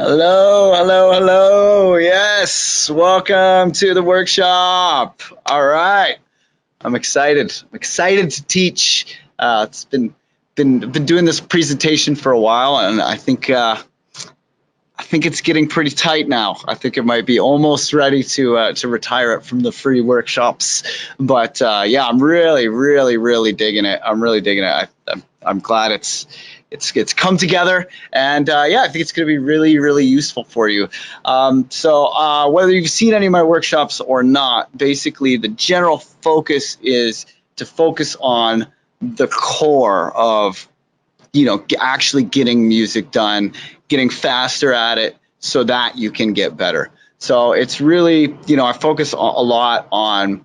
Hello, hello, hello. Yes, welcome to the workshop. All right, I'm excited. I'm excited to teach. It's been doing this presentation for a while, and I think it's getting pretty tight now. I think it might be almost ready to retire it from the free workshops. But yeah, I'm really digging it. I'm really digging it. I'm glad it's come together, and yeah, I think it's going to be really useful for you. So whether you've seen any of my workshops or not, basically the general focus is to focus on the core of actually getting music done, getting faster at it so that you can get better. So it's really, I focus a lot on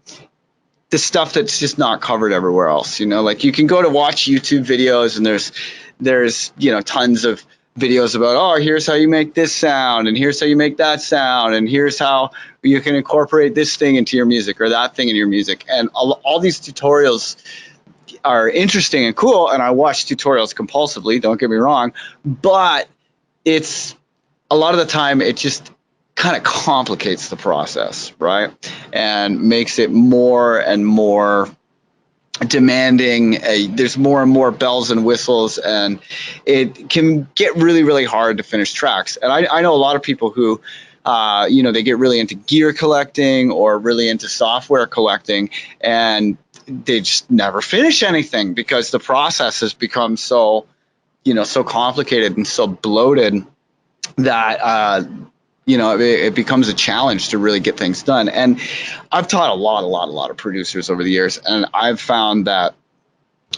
the stuff that's just not covered everywhere else. Like you can go to watch YouTube videos and there's tons of videos about, oh, here's how you make this sound and here's how you make that sound and here's how you can incorporate this thing into your music or that thing in your music. And all these tutorials are interesting and cool, and I watch tutorials compulsively, don't get me wrong, but it's a lot of the time it just kind of complicates the process, right? And makes it more and more demanding. There's more and more bells and whistles, and it can get really hard to finish tracks. And I know a lot of people who they get really into gear collecting or really into software collecting, and they just never finish anything because the process has become so complicated and so bloated that it becomes a challenge to really get things done. And I've taught a lot of producers over the years, and I've found that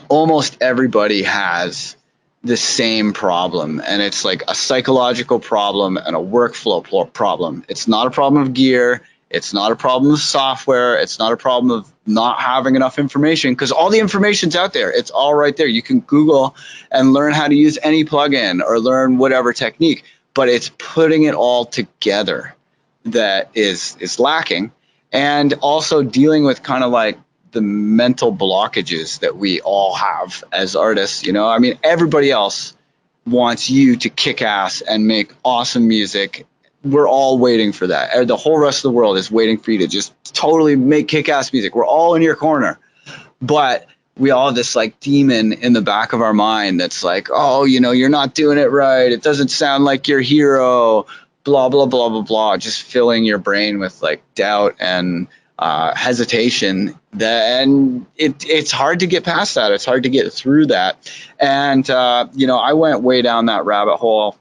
almost everybody has the same problem, and it's like a psychological problem and a workflow problem. It's not a problem of gear. It's not a problem of software. It's not a problem of not having enough information, because all the information's out there. It's all right there. You can Google and learn how to use any plugin or learn whatever technique, but it's putting it all together that is lacking, and also dealing with kind of like the mental blockages that we all have as artists. I mean, everybody else wants you to kick ass and make awesome music. We're all waiting for that. The whole rest of the world is waiting for you to just totally make kick-ass music. We're all in your corner. But we all have this like demon in the back of our mind that's like, oh, you're not doing it right. It doesn't sound like your hero, blah, blah, blah, blah, blah. Just filling your brain with like doubt and hesitation. And it's hard to get past that. It's hard to get through that. And, I went way down that rabbit hole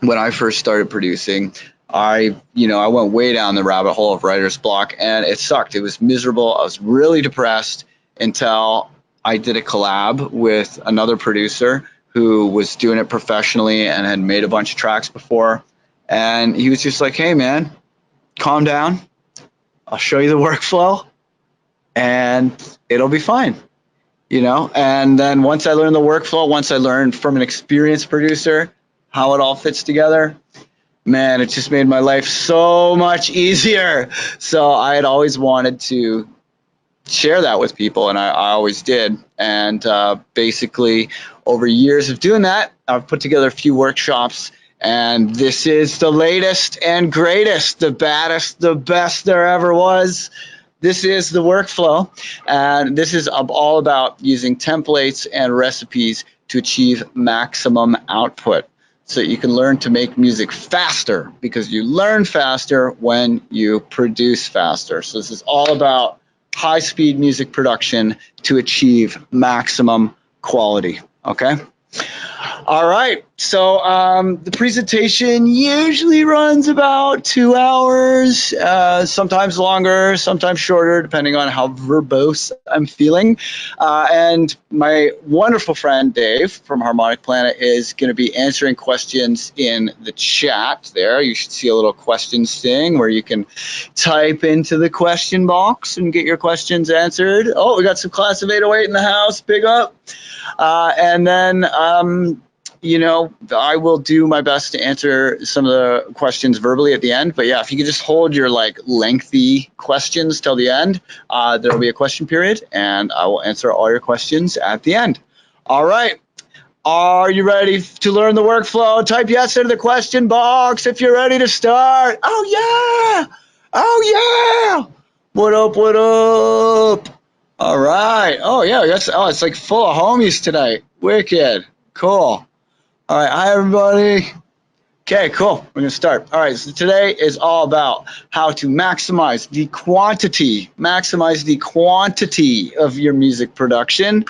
when I first started producing. I went way down the rabbit hole of writer's block, and it sucked. It was miserable. I was really depressed until I did a collab with another producer who was doing it professionally and had made a bunch of tracks before. And he was just like, hey, man, calm down. I'll show you the workflow and it'll be fine. And then once I learned the workflow, once I learned from an experienced producer how it all fits together, man, it just made my life so much easier. So I had always wanted to share that with people, and I always did. And basically, over years of doing that, I've put together a few workshops, and this is the latest and greatest, the baddest, the best there ever was. This is the workflow, and this is all about using templates and recipes to achieve maximum output, so you can learn to make music faster, because you learn faster when you produce faster. So this is all about high-speed music production to achieve maximum quality, okay? All right, so the presentation usually runs about 2 hours, sometimes longer, sometimes shorter, depending on how verbose I'm feeling. And my wonderful friend Dave from Harmonic Planet is going to be answering questions in the chat there. You should see a little questions thing where you can type into the question box and get your questions answered. Oh, we got some class of 808 in the house, big up. And then I will do my best to answer some of the questions verbally at the end. But yeah, if you could just hold your like lengthy questions till the end, there'll be a question period, and I will answer all your questions at the end. All right. Are you ready to learn the workflow? Type yes into the question box if you're ready to start. Oh yeah! Oh yeah! What up? What up? All right. Oh yeah. It's like full of homies tonight. Wicked. Cool. All right. Hi everybody. Okay, cool. We're going to start. All right, so today is all about how to maximize the quantity of your music production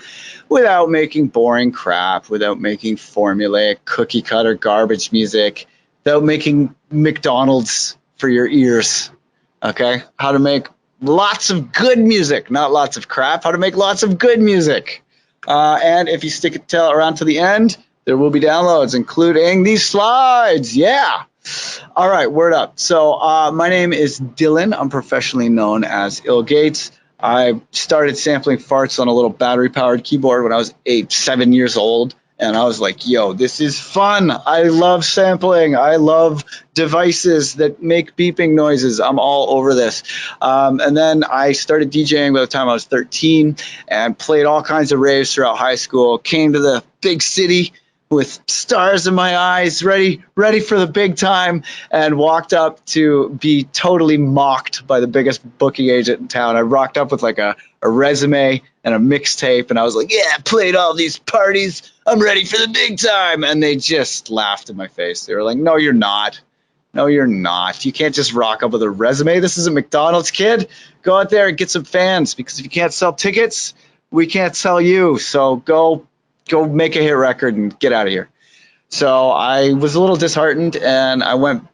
without making boring crap, without making formulaic cookie cutter garbage music, without making McDonald's for your ears. Okay? How to make lots of good music, not lots of crap. How to make lots of good music. And if you stick it around to the end, there will be downloads, including these slides. Yeah. All right, word up. So my name is Dylan. I'm professionally known as ill.Gates. I started sampling farts on a little battery-powered keyboard when I was 7 years old. And I was like, yo, this is fun. I love sampling. I love devices that make beeping noises. I'm all over this. And then I started DJing by the time I was 13 and played all kinds of raves throughout high school, came to the big city with stars in my eyes, ready for the big time, and walked up to be totally mocked by the biggest booking agent in town. I rocked up with like a resume and a mixtape, and I was like, yeah, I played all these parties. I'm ready for the big time. And they just laughed in my face. They were like, no, you're not. No, you're not. You can't just rock up with a resume. This isn't McDonald's, kid. Go out there and get some fans, because if you can't sell tickets, we can't sell you. So go make a hit record and get out of here. So I was a little disheartened, and I went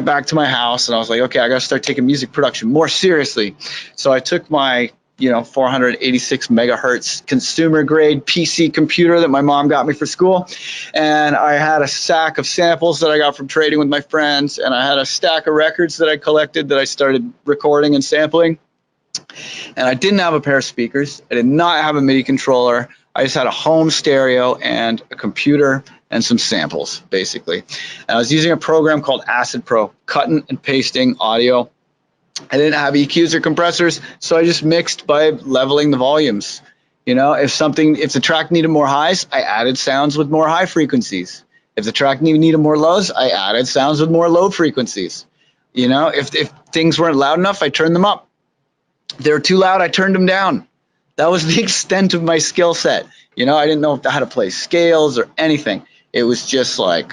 back to my house, and I was like, okay, I got to start taking music production more seriously. So I took my 486 megahertz consumer grade PC computer that my mom got me for school, and I had a stack of samples that I got from trading with my friends, and I had a stack of records that I collected that I started recording and sampling. And I didn't have a pair of speakers. I did not have a MIDI controller. I just had a home stereo and a computer and some samples, basically. And I was using a program called Acid Pro, cutting and pasting audio. I didn't have EQs or compressors, so I just mixed by leveling the volumes. If the track needed more highs, I added sounds with more high frequencies. If the track needed more lows, I added sounds with more low frequencies. If things weren't loud enough, I turned them up. If they were too loud, I turned them down. That was the extent of my skill set. I didn't know how to play scales or anything. It was just like,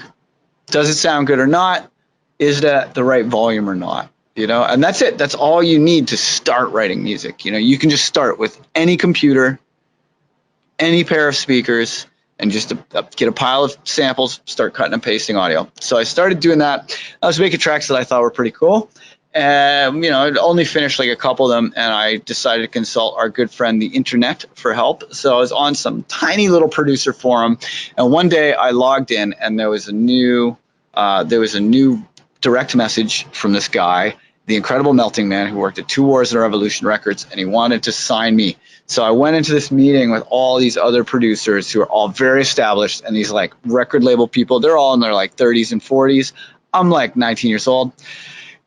does it sound good or not? Is it at the right volume or not? And that's it. That's all you need to start writing music. You can just start with any computer, any pair of speakers, and just get a pile of samples, start cutting and pasting audio. So I started doing that. I was making tracks that I thought were pretty cool. I'd only finished like a couple of them, and I decided to consult our good friend, the internet, for help. So I was on some tiny little producer forum, and one day I logged in, and there was a new direct message from this guy, the Incredible Melting Man, who worked at Two Wars and Revolution Records, and he wanted to sign me. So I went into this meeting with all these other producers who are all very established, and these like record label people. They're all in their like 30s and 40s. I'm like 19 years old.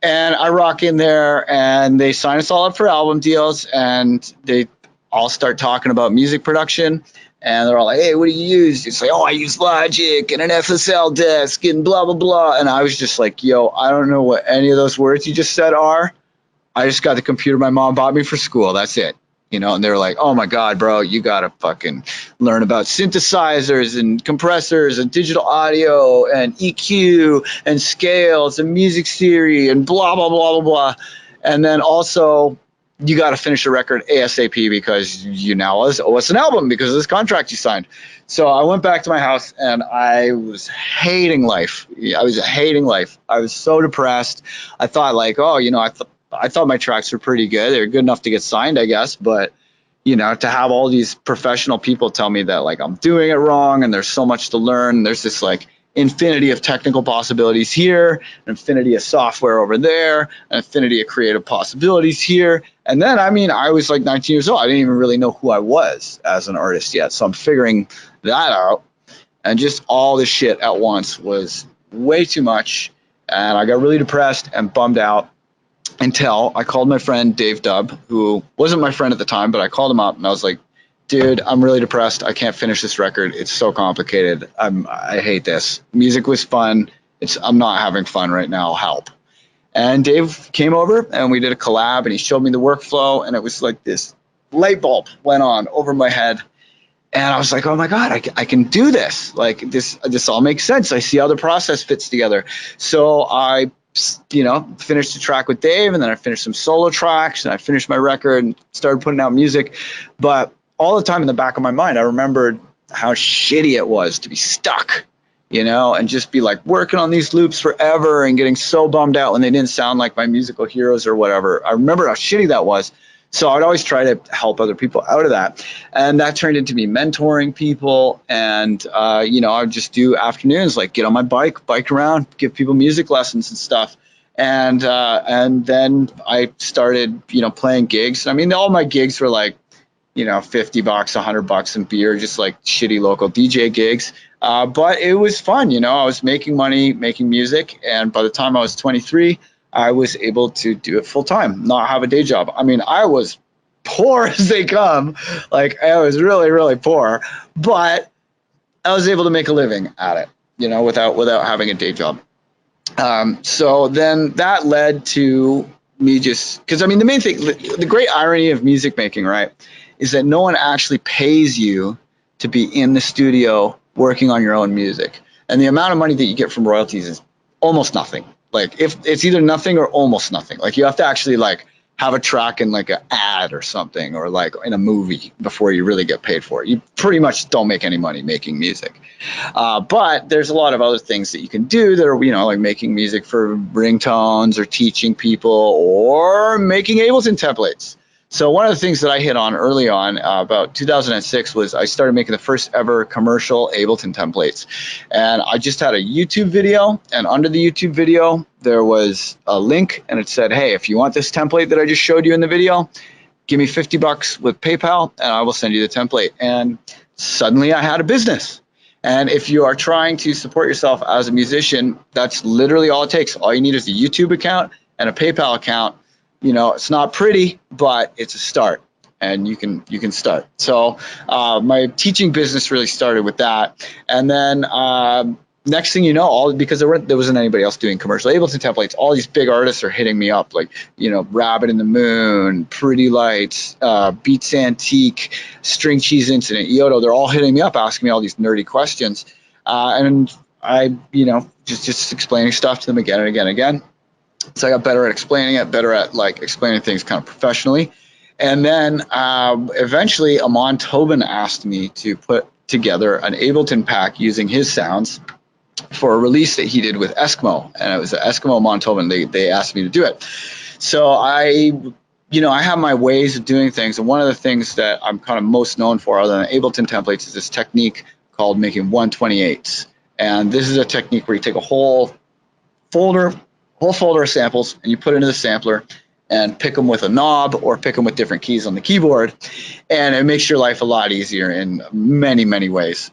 And I rock in there, and they sign us all up for album deals, and they all start talking about music production. And they're all like, hey, what do you use? It's like, oh, I use Logic and an FSL disc and blah, blah, blah. And I was just like, yo, I don't know what any of those words you just said are. I just got the computer my mom bought me for school. That's it. And they were like, oh my God, bro, you got to fucking learn about synthesizers and compressors and digital audio and EQ and scales and music theory and blah, blah, blah, blah, blah. And then also, you got to finish a record ASAP because you now owe us an album because of this contract you signed. So I went back to my house, and I was hating life. I was so depressed. I thought like, oh, I thought my tracks were pretty good. They were good enough to get signed, I guess. But, to have all these professional people tell me that like I'm doing it wrong and there's so much to learn. There's this like infinity of technical possibilities here, an infinity of software over there, an infinity of creative possibilities here. And then, I was like 19 years old. I didn't even really know who I was as an artist yet. So I'm figuring that out. And just all this shit at once was way too much. And I got really depressed and bummed out until I called my friend Dave Dubb, who wasn't my friend at the time, but I called him up and I was like, dude, I'm really depressed. I can't finish this record. It's so complicated. I hate this. Music was fun. I'm not having fun right now. Help. And Dave came over and we did a collab and he showed me the workflow and it was like this light bulb went on over my head. And I was like, oh my God, I can do this. Like this all makes sense. I see how the process fits together. So I, finished the track with Dave and then I finished some solo tracks and I finished my record and started putting out music. But all the time in the back of my mind, I remembered how shitty it was to be stuck, and just be like working on these loops forever and getting so bummed out when they didn't sound like my musical heroes or whatever. I remember how shitty that was. So I'd always try to help other people out of that. And that turned into me mentoring people. And, I would just do afternoons, like get on my bike around, give people music lessons and stuff. And then I started, playing gigs. I mean, all my gigs were like, $50, $100 in beer, just like shitty local DJ gigs. But it was fun. I was making money, making music. And by the time I was 23, I was able to do it full time, not have a day job. I mean, I was poor as they come. Like I was really, really poor, but I was able to make a living at it, without having a day job. So then that led to me because I mean, the main thing, the great irony of music making, right, is that no one actually pays you to be in the studio working on your own music. And the amount of money that you get from royalties is almost nothing. Like if it's either nothing or almost nothing. Like you have to actually like have a track in like an ad or something, or like in a movie before you really get paid for it. You pretty much don't make any money making music. But there's a lot of other things that you can do that are, like making music for ringtones or teaching people or making Ableton templates. So one of the things that I hit on early on, about 2006, was I started making the first ever commercial Ableton templates. And I just had a YouTube video, and under the YouTube video, there was a link, and it said, hey, if you want this template that I just showed you in the video, give me $50 with PayPal, and I will send you the template. And suddenly I had a business. And if you are trying to support yourself as a musician, that's literally all it takes. All you need is a YouTube account and a PayPal account. It's not pretty, but it's a start, and you can start. So my teaching business really started with that. And then next thing you know, because there wasn't anybody else doing commercial Ableton templates, all these big artists are hitting me up, like, Rabbit in the Moon, Pretty Lights, Beats Antique, String Cheese Incident, Yoto. They're all hitting me up, asking me all these nerdy questions. And I, just explaining stuff to them again and again and again. So I got better at explaining it, better at like explaining things kind of professionally. And then eventually Amon Tobin asked me to put together an Ableton pack using his sounds for a release that he did with Eskimo. And it was Eskimo Amon Tobin. They asked me to do it. So I have my ways of doing things. And one of the things that I'm kind of most known for, other than Ableton templates, is this technique called making 128s. And this is a technique where you take a whole folder of samples and you put it into the sampler and pick them with a knob or pick them with different keys on the keyboard, and it makes your life a lot easier in many, many ways.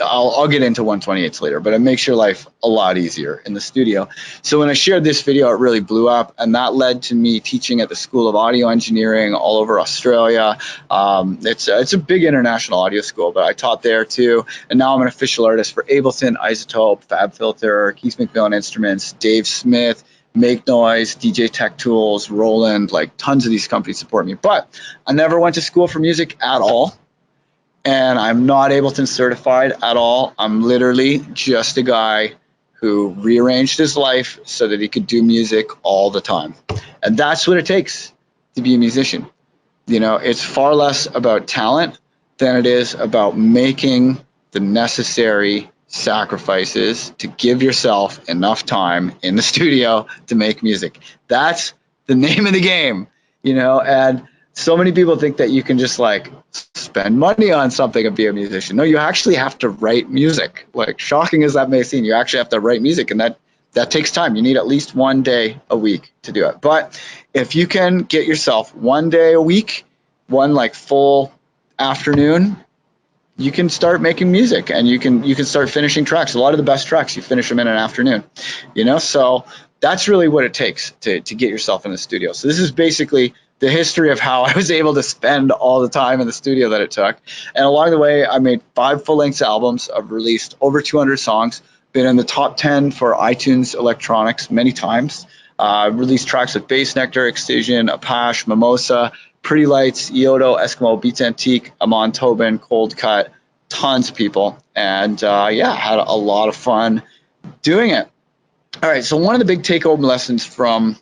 I'll get into 128s later, but it makes your life a lot easier in the studio. So when I shared this video, it really blew up, and that led to me teaching at the School of Audio Engineering all over Australia. It's a big international audio school, but I taught there too. And now I'm an official artist for Ableton, Isotope, FabFilter, Keith McMillan Instruments, Dave Smith, Make Noise, DJ Tech Tools, Roland, like tons of these companies support me. But I never went to school for music at all. And I'm not Ableton certified at all. I'm literally just a guy who rearranged his life so that he could do music all the time. And that's what it takes to be a musician. It's far less about talent than it is about making the necessary sacrifices to give yourself enough time in the studio to make music. That's the name of the game, and so many people think that you can just like spend money on something and be a musician. No, you actually have to write music. Like, shocking as that may seem, you actually have to write music, and that takes time. You need at least 1 day a week to do it. But if you can get yourself 1 day a week, one like full afternoon, you can start making music, and you can start finishing tracks. A lot of the best tracks, you finish them in an afternoon, so that's really what it takes to get yourself in the studio. So this is basically the history of how I was able to spend all the time in the studio that it took. And along the way, I made 5 full-length albums. I've released over 200 songs, been in the top 10 for iTunes electronics many times. Released tracks with Bass Nectar, Excision, Apache, Mimosa, Pretty Lights, Iodo, Eskimo, Beats Antique, Amon Tobin, Cold Cut, tons of people. And yeah, had a lot of fun doing it. All right, so one of the big take-home lessons from,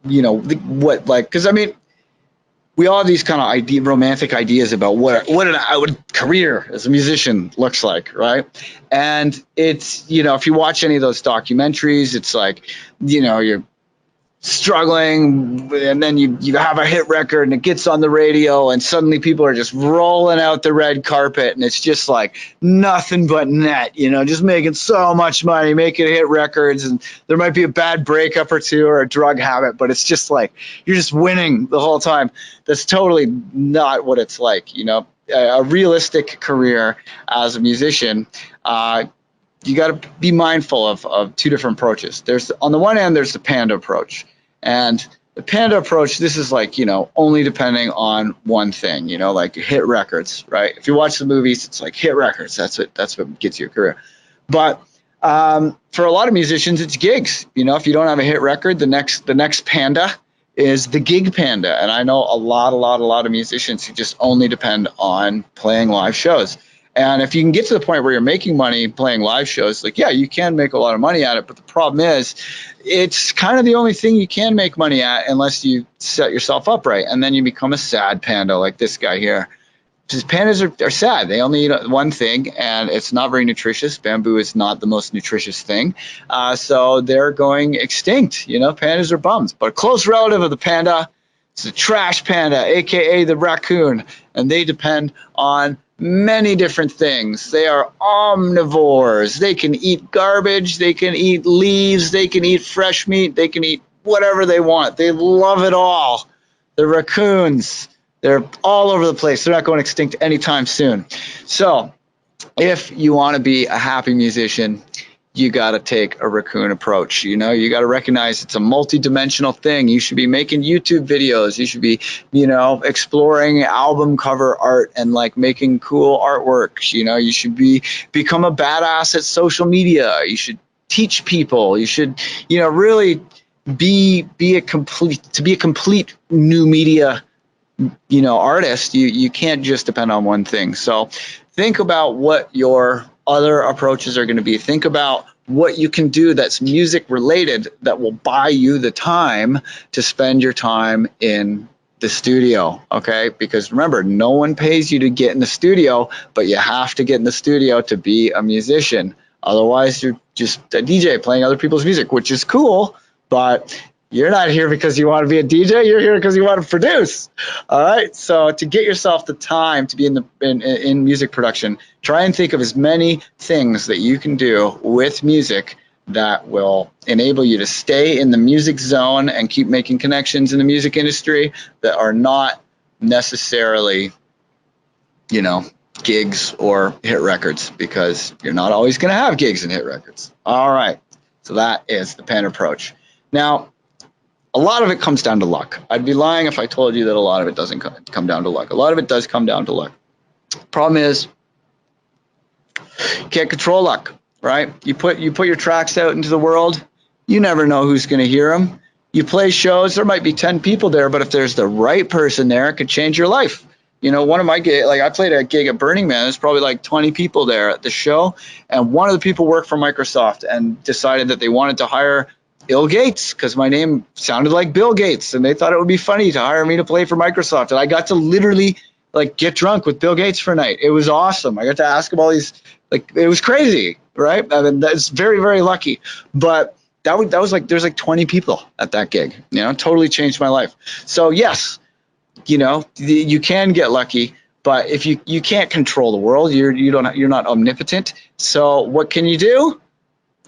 you know, because I mean, we all have these kind of romantic ideas about what a career as a musician looks like, right? And it's, you know, if you watch any of those documentaries, it's like, you know, you're struggling, and then you have a hit record and it gets on the radio, and suddenly people are just rolling out the red carpet, and it's just like nothing but net, you know, just making so much money, making hit records, and there might be a bad breakup or two or a drug habit, but it's just like you're just winning the whole time. That's totally not what it's like, you know. A realistic career as a musician, you got to be mindful of 2 different approaches. There's, on the one hand, there's the panda approach. And the panda approach, this is like, you know, only depending on one thing, you know, like hit records, right? If you watch the movies, it's like hit records. That's what gets you a career. But for a lot of musicians, it's gigs. You know, if you don't have a hit record, the next panda is the gig panda. And I know a lot of musicians who just only depend on playing live shows. And if you can get to the point where you're making money playing live shows, like, yeah, you can make a lot of money at it. But the problem is, it's kind of the only thing you can make money at unless you set yourself up right. And then you become a sad panda like this guy here. Because pandas are sad. They only eat one thing, and it's not very nutritious. Bamboo is not the most nutritious thing. So they're going extinct. You know, pandas are bums. But a close relative of the panda is the trash panda, a.k.a. the raccoon. And they depend on many different things. They are omnivores. They can eat garbage. They can eat leaves. They can eat fresh meat. They can eat whatever they want. They love it all. The raccoons, they're all over the place. They're not going extinct anytime soon. So if you want to be a happy musician, you got to take a raccoon approach. You know, you got to recognize it's a multi-dimensional thing. You should be making YouTube videos. You should be, you know, exploring album cover art and like making cool artworks. You know, you should become a badass at social media. You should teach people. You should, you know, really be a complete new media, you know, artist. You can't just depend on one thing. So think about what your other approaches are going to be. Think about what you can do that's music related that will buy you the time to spend your time in the studio, okay? Because remember, no one pays you to get in the studio, but you have to get in the studio to be a musician. Otherwise, you're just a DJ playing other people's music, which is cool, but you're not here because you want to be a DJ. You're here because you want to produce. All right. So to get yourself the time to be in music production, try and think of as many things that you can do with music that will enable you to stay in the music zone and keep making connections in the music industry that are not necessarily, you know, gigs or hit records, because you're not always going to have gigs and hit records. All right. So that is the Pan approach. Now, a lot of it comes down to luck. I'd be lying if I told you that a lot of it doesn't come down to luck. A lot of it does come down to luck. Problem is, you can't control luck, right? You put your tracks out into the world. You never know who's going to hear them. You play shows. There might be 10 people there, but if there's the right person there, it could change your life. You know, one of my gigs, like I played a gig at Burning Man. There's probably like 20 people there at the show, and one of the people worked for Microsoft and decided that they wanted to hire ill.Gates because my name sounded like Bill Gates, and they thought it would be funny to hire me to play for Microsoft. And I got to literally like get drunk with Bill Gates for a night. It was awesome. I got to ask him all these, like, it was crazy, right? I mean, that's very, very lucky. But that was like, there's like 20 people at that gig, you know, totally changed my life. So yes, you know, you can get lucky, but if you can't control the world, you're not omnipotent. So what can you do?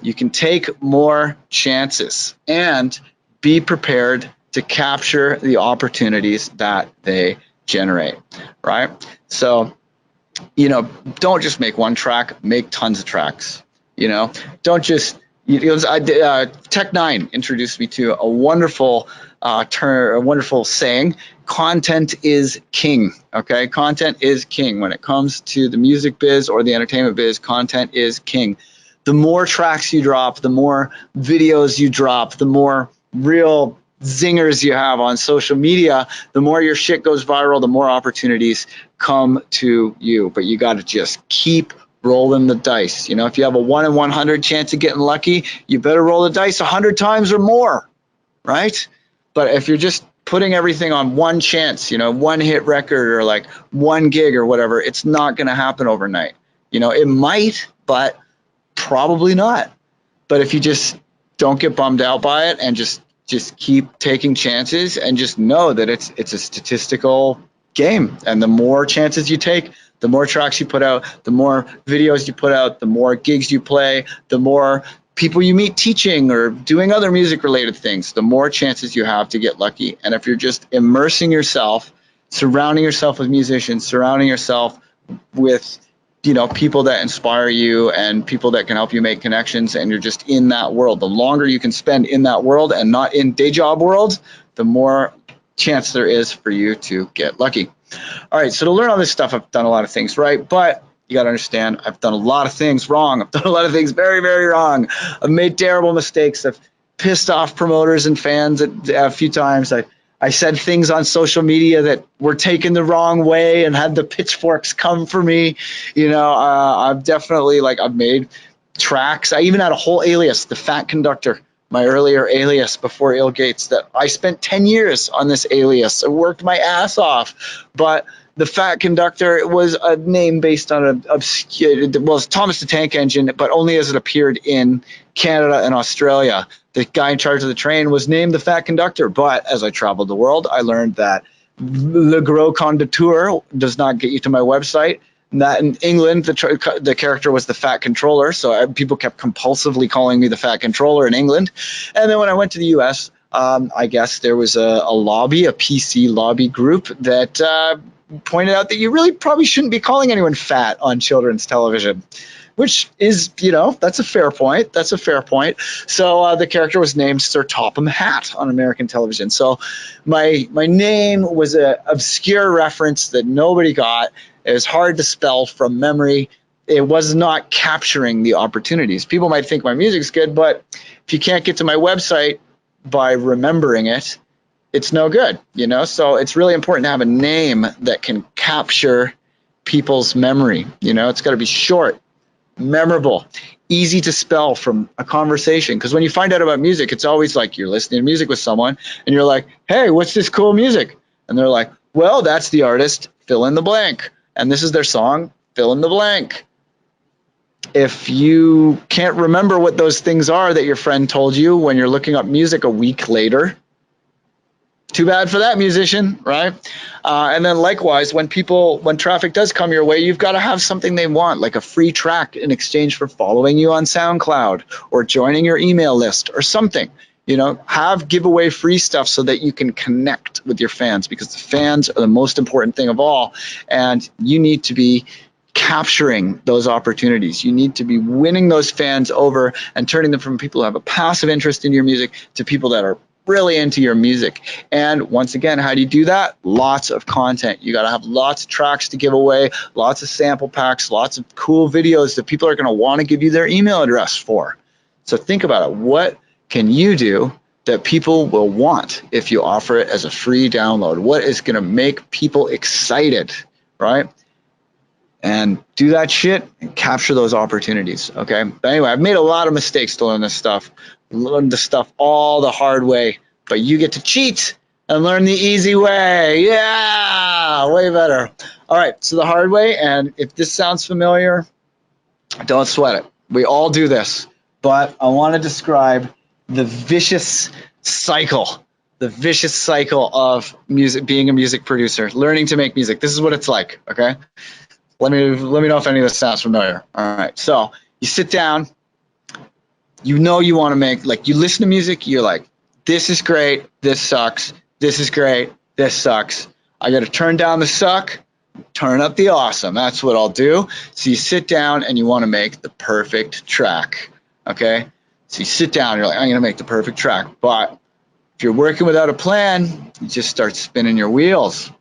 You can take more chances and be prepared to capture the opportunities that they generate, right? So, you know, don't just make one track, make tons of tracks. You know, don't just, Tech9 introduced me to a wonderful a wonderful saying. Content is king. Okay, content is king when it comes to the music biz or the entertainment biz. Content is king. The more tracks you drop, the more videos you drop, the more real zingers you have on social media, the more your shit goes viral, the more opportunities come to you. But you got to just keep rolling the dice. You know, if you have a 1 in 100 chance of getting lucky, you better roll the dice 100 times or more, right? But if you're just putting everything on one chance, you know, one hit record or like one gig or whatever, it's not going to happen overnight. You know, it might, but probably not. But if you just don't get bummed out by it and just keep taking chances and just know that it's a statistical game, and the more chances you take, the more tracks you put out, the more videos you put out, the more gigs you play, the more people you meet teaching or doing other music related things, the more chances you have to get lucky. And if you're just immersing yourself, surrounding yourself with musicians, surrounding yourself with, you know, people that inspire you and people that can help you make connections, and you're just in that world, the longer you can spend in that world and not in day job world, the more chance there is for you to get lucky. All right, so to learn all this stuff, I've done a lot of things right, but you got to understand, I've done a lot of things wrong. I've done a lot of things very, very wrong. I've made terrible mistakes. I've pissed off promoters and fans a few times. I said things on social media that were taken the wrong way and had the pitchforks come for me. You know, I've definitely, like, I've made tracks. I even had a whole alias, the Fat Conductor, my earlier alias before ill.Gates, that I spent 10 years on this alias. I worked my ass off, but the Fat Conductor, it was a name based on an obscure, well, it's Thomas the Tank Engine, but only as it appeared in Canada and Australia. The guy in charge of the train was named the Fat Conductor, but as I traveled the world, I learned that Le Gros Conducteur does not get you to my website. That in England, the character was the Fat Controller, so people kept compulsively calling me the Fat Controller in England. And then when I went to the U.S., I guess there was a lobby, a PC lobby group that pointed out that you really probably shouldn't be calling anyone fat on children's television, which is, you know, that's a fair point. That's a fair point. So the character was named Sir Topham Hatt on American television. So my name was an obscure reference that nobody got. It was hard to spell from memory. It was not capturing the opportunities. People might think my music's good, but if you can't get to my website by remembering it, it's no good, you know? So it's really important to have a name that can capture people's memory. You know, it's got to be short, memorable, easy to spell from a conversation. Because when you find out about music, it's always like you're listening to music with someone and you're like, hey, what's this cool music? And they're like, well, that's the artist, fill in the blank. And this is their song, fill in the blank. If you can't remember what those things are that your friend told you when you're looking up music a week later, too bad for that musician, right? And then likewise, when traffic does come your way, you've got to have something they want, like a free track in exchange for following you on SoundCloud or joining your email list or something. You know, have giveaway free stuff so that you can connect with your fans, because the fans are the most important thing of all. And you need to be capturing those opportunities. You need to be winning those fans over and turning them from people who have a passive interest in your music to people that are really into your music. And once again, how do you do that? Lots of content. You got to have lots of tracks to give away, lots of sample packs, lots of cool videos that people are going to want to give you their email address for. So think about it. What can you do that people will want if you offer it as a free download? What is going to make people excited, right? And do that shit and capture those opportunities, okay? But anyway, I've made a lot of mistakes to learn this stuff. Learn the stuff all the hard way, but you get to cheat and learn the easy way. Yeah, way better. All right, so the hard way, and if this sounds familiar, don't sweat it. We all do this, but I want to describe the vicious cycle of music, being a music producer, learning to make music. This is what it's like, okay? Let me know if any of this sounds familiar. All right, so you sit down, you know you want to make, like, you listen to music, you're like, this is great, this sucks, this is great, this sucks. I got to turn down the suck, turn up the awesome. That's what I'll do. So you sit down and you want to make the perfect track, okay? So you sit down, you're like, I'm going to make the perfect track, but If you're working without a plan, you just start spinning your wheels.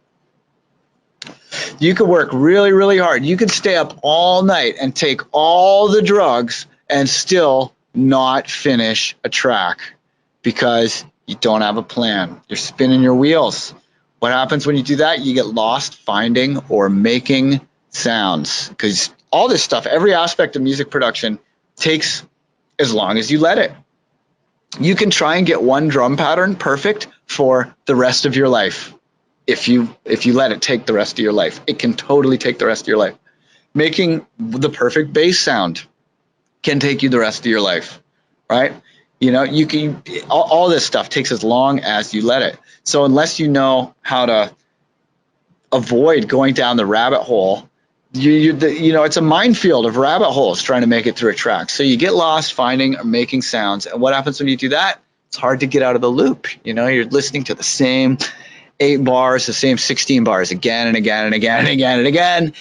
You could work really, really hard. You could stay up all night and take all the drugs and still not finish a track because you don't have a plan. You're spinning your wheels. What happens when you do that? You get lost finding or making sounds, because all this stuff, every aspect of music production, takes as long as you let it. You can try and get one drum pattern perfect for the rest of your life. If you let it take the rest of your life, it can totally take the rest of your life. Making the perfect bass sound can take you the rest of your life, right? You know, you can, all this stuff takes as long as you let it. So unless you know how to avoid going down the rabbit hole, you know, it's a minefield of rabbit holes trying to make it through a track. So you get lost finding or making sounds. And what happens when you do that? It's hard to get out of the loop. You know, you're listening to the same 8 bars, the same 16 bars again and again and again and again and again.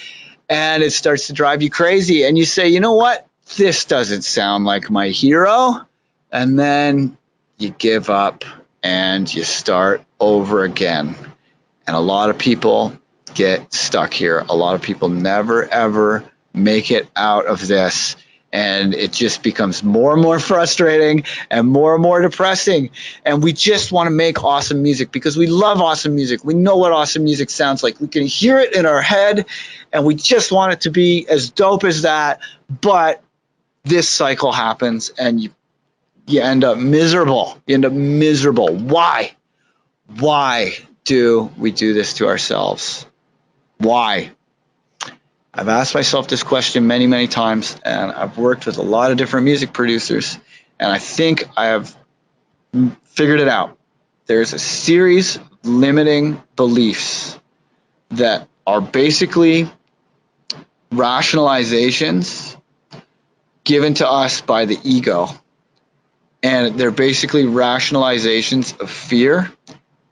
And it starts to drive you crazy. And you say, you know what? This doesn't sound like my hero. And then you give up and you start over again. And a lot of people get stuck here. A lot of people never, ever make it out of this. And it just becomes more and more frustrating and more depressing. And we just want to make awesome music because we love awesome music. We know what awesome music sounds like. We can hear it in our head, and we just want it to be as dope as that. But this cycle happens, and you end up miserable. You end up miserable. Why? Why do we do this to ourselves? Why? I've asked myself this question many, many times, and I've worked with a lot of different music producers, and I think I have figured it out. There's a series of limiting beliefs that are basically rationalizations given to us by the ego, and they're basically rationalizations of fear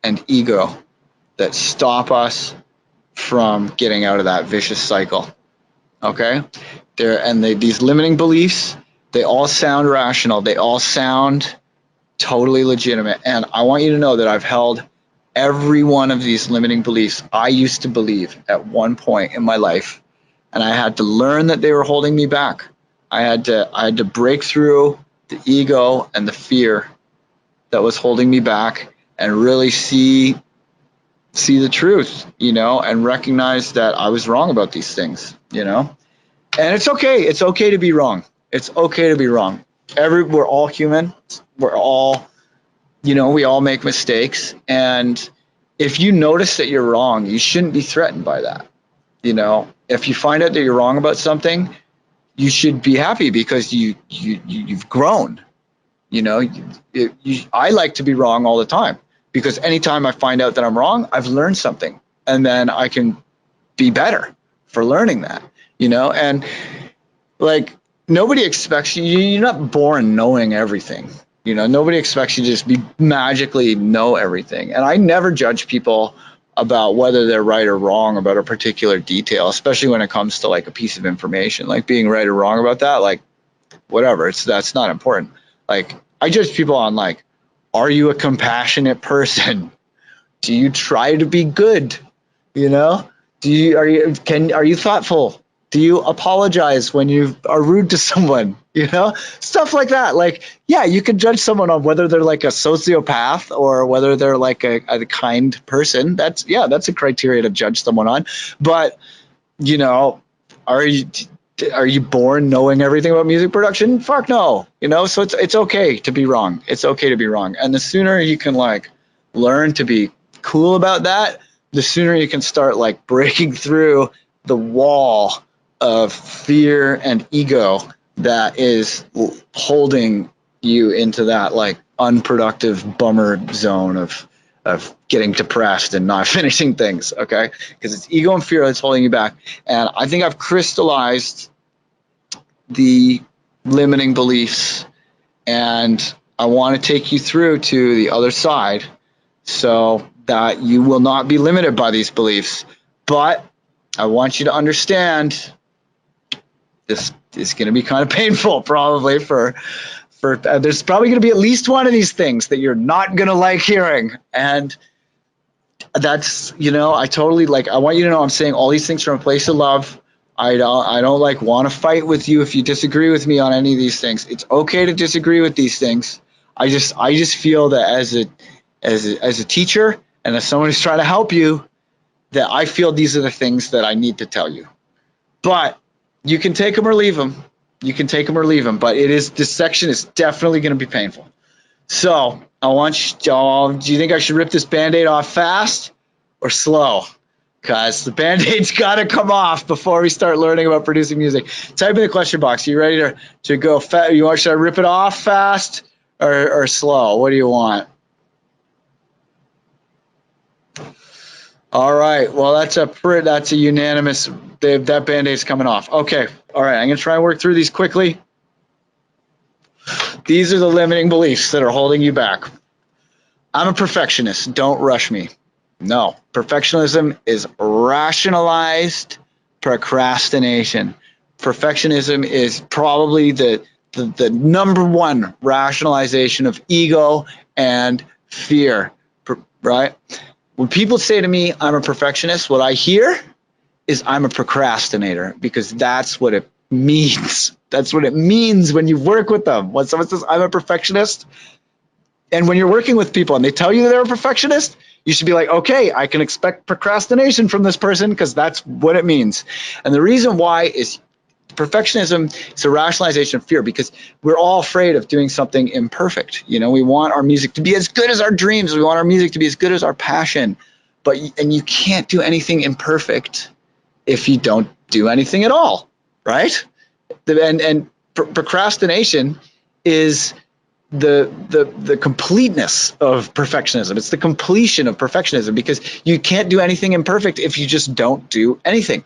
and ego that stop us from getting out of that vicious cycle. Okay? These limiting beliefs, they all sound rational. They all sound totally legitimate. And I want you to know that I've held every one of these limiting beliefs I used to believe at one point in my life, and I had to learn that they were holding me back. I had to break through the ego and the fear that was holding me back and really see the truth, you know, and recognize that I was wrong about these things, you know. And it's okay. It's okay to be wrong. It's okay to be wrong. We're all human. We're all, you know, we all make mistakes. And if you notice that you're wrong, you shouldn't be threatened by that. You know, if you find out that you're wrong about something, you should be happy because you've grown. You know, I like to be wrong all the time, because anytime I find out that I'm wrong, I've learned something, and then I can be better for learning that, you know. And like, nobody expects you're not born knowing everything, you know. Nobody expects you to just be magically know everything. And I never judge people about whether they're right or wrong about a particular detail, especially when it comes to like a piece of information, like being right or wrong about that, like whatever, that's not important. Like, I judge people on like, are you a compassionate person? Do you try to be good? You know, are you thoughtful? Do you apologize when you are rude to someone? You know, stuff like that. Like, yeah, you can judge someone on whether they're like a sociopath or whether they're like a kind person. That's a criteria to judge someone on. But, you know, are you born knowing everything about music production? Fuck no. You know, so it's okay to be wrong. It's okay to be wrong. And the sooner you can like learn to be cool about that, the sooner you can start like breaking through the wall of fear and ego that is holding you into that like unproductive bummer zone of getting depressed and not finishing things, okay? Because it's ego and fear that's holding you back. And I think I've crystallized the limiting beliefs, and I want to take you through to the other side so that you will not be limited by these beliefs. But I want you to understand this is going to be kind of painful probably for There's probably going to be at least one of these things that you're not going to like hearing. And that's, I totally I want you to know I'm saying all these things from a place of love. I don't want to fight with you if you disagree with me on any of these things. It's okay to disagree with these things. I just feel that as a teacher and as someone who's trying to help you, that I feel these are the things that I need to tell you. But you can take them or leave them. You can take them or leave them. But this section is definitely going to be painful. So I want you. Do you think I should rip this Band-Aid off fast or slow? Because the Band-Aid's got to come off before we start learning about producing music. Type in the question box. Are you ready to go fast? Should I rip it off fast or slow? What do you want? All right. Well, that's a unanimous. That Band-Aid's coming off. Okay. All right. I'm going to try and work through these quickly. These are the limiting beliefs that are holding you back. I'm a perfectionist. Don't rush me. No. Perfectionism is rationalized procrastination. Perfectionism is probably the number one rationalization of ego and fear, right? When people say to me, I'm a perfectionist, what I hear is I'm a procrastinator, because that's what it means. That's what it means when you work with them. When someone says, I'm a perfectionist, and when you're working with people and they tell you they're a perfectionist, you should be like, okay, I can expect procrastination from this person, because that's what it means. And the reason why is perfectionism is a rationalization of fear, because we're all afraid of doing something imperfect. We want our music to be as good as our dreams. We want our music to be as good as our passion. And you can't do anything imperfect if you don't do anything at all, right? And procrastination is the completeness of perfectionism. It's the completion of perfectionism, because you can't do anything imperfect if you just don't do anything,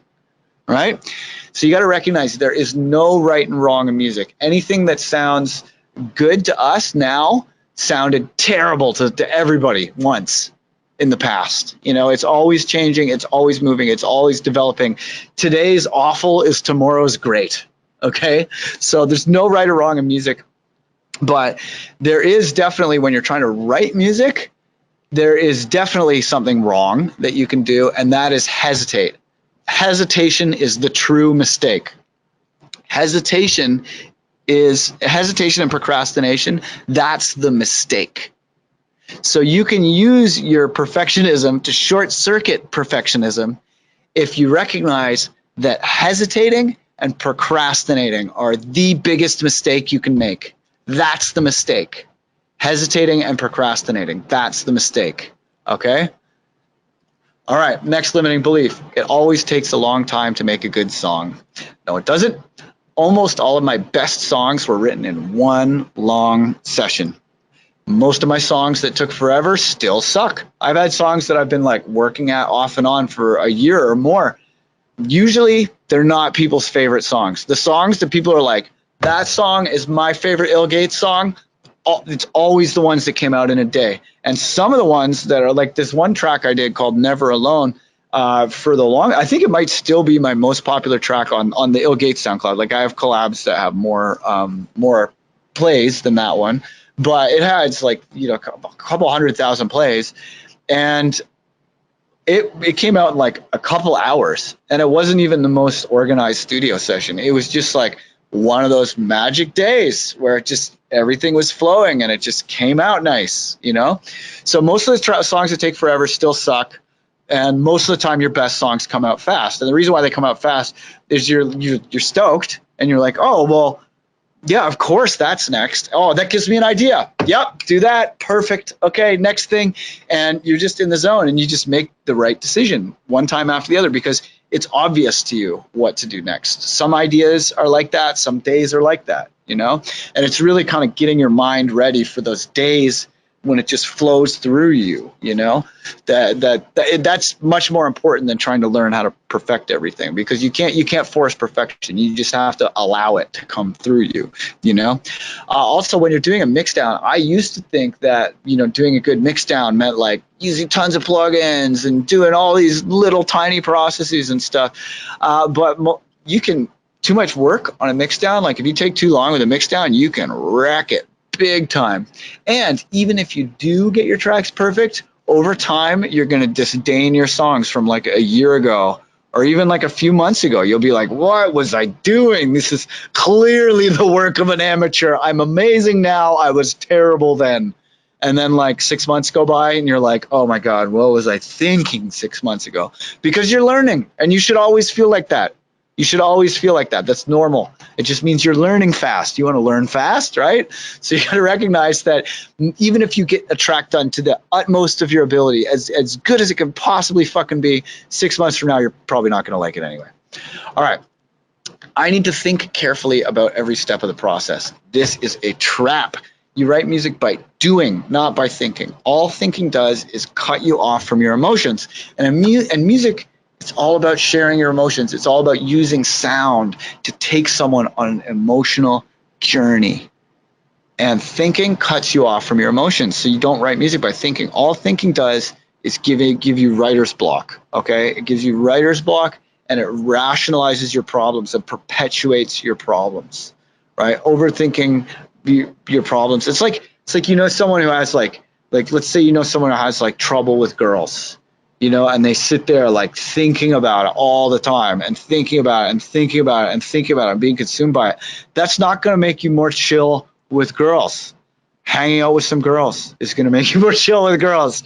right? So you got to recognize there is no right and wrong in music. Anything that sounds good to us now sounded terrible to everybody once in the past. It's always changing. It's always moving. It's always developing. Today's awful is tomorrow's great. Okay. So there's no right or wrong in music, but there is definitely, when you're trying to write music, there is definitely something wrong that you can do, and that is hesitate. Hesitation is the true mistake. Hesitation and procrastination. That's the mistake. So you can use your perfectionism to short circuit perfectionism if you recognize that hesitating and procrastinating are the biggest mistake you can make. That's the mistake. Hesitating and procrastinating. That's the mistake. Okay? All right, next limiting belief. It always takes a long time to make a good song. No, it doesn't. Almost all of my best songs were written in one long session. Most of my songs that took forever still suck. I've had songs that I've been working at off and on for a year or more. Usually, they're not people's favorite songs. The songs that people are like, that song is my favorite ill.Gates song, it's always the ones that came out in a day. And some of the ones that are like this one track I did called Never Alone, I think it might still be my most popular track on the ill.Gates SoundCloud. I have collabs that have more plays than that one, but it has a couple 100,000 plays, and it came out in a couple hours, and it wasn't even the most organized studio session. It was just one of those magic days where everything was flowing and it just came out nice, So most of the songs that take forever still suck, and most of the time your best songs come out fast. And the reason why they come out fast is you're stoked and you're like, oh, well, yeah, of course that's next. Oh, that gives me an idea. Yep, do that. Perfect. Okay, next thing. And you're just in the zone, and you just make the right decision one time after the other, because it's obvious to you what to do next. Some ideas are like that. Some days are like that, and it's really kind of getting your mind ready for those days when it just flows through you, that's much more important than trying to learn how to perfect everything, because you can't force perfection. You just have to allow it to come through you, Also, when you're doing a mix down, I used to think that, doing a good mix down meant using tons of plugins and doing all these little tiny processes and stuff. But you can too much work on a mix down, like if you take too long with a mix down, you can wreck it big time. And even if you do get your tracks perfect, over time, you're going to disdain your songs from like a year ago or even like a few months ago. You'll be like, what was I doing? This is clearly the work of an amateur. I'm amazing now. I was terrible then. And then like 6 months go by and you're like, oh my God, what was I thinking 6 months ago? Because you're learning, and you should always feel like that. You should always feel like that. That's normal. It just means you're learning fast. You want to learn fast, right? So you got to recognize that even if you get a track done to the utmost of your ability, as good as it can possibly fucking be, 6 months from now, you're probably not going to like it anyway. All right. I need to think carefully about every step of the process. This is a trap. You write music by doing, not by thinking. All thinking does is cut you off from your emotions. And music, it's all about sharing your emotions. It's all about using sound to take someone on an emotional journey. And thinking cuts you off from your emotions. So you don't write music by thinking. All thinking does is give you writer's block. Okay? It gives you writer's block, and it rationalizes your problems and perpetuates your problems. Right? Overthinking your problems. It's like someone who has like let's say someone who has like trouble with girls. And they sit there like thinking about it all the time and thinking about it and thinking about it and thinking about it and being consumed by it. That's not going to make you more chill with girls. Hanging out with some girls is going to make you more chill with girls.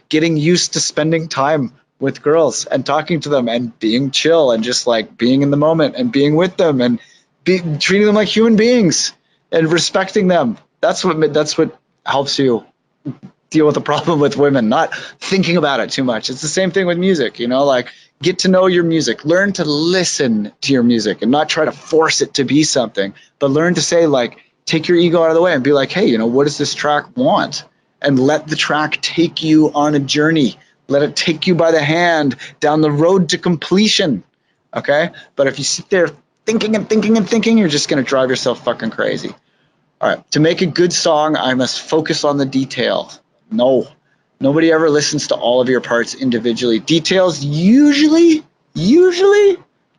Getting used to spending time with girls and talking to them and being chill and just like being in the moment and being with them and treating them like human beings and respecting them. That's what helps you deal with the problem with women, not thinking about it too much. It's the same thing with music, like get to know your music, learn to listen to your music and not try to force it to be something, but learn to say like, take your ego out of the way and be like, hey, what does this track want? And let the track take you on a journey. Let it take you by the hand down the road to completion. Okay. But if you sit there thinking and thinking and thinking, you're just going to drive yourself fucking crazy. All right. To make a good song, I must focus on the detail. No, nobody ever listens to all of your parts individually. Details usually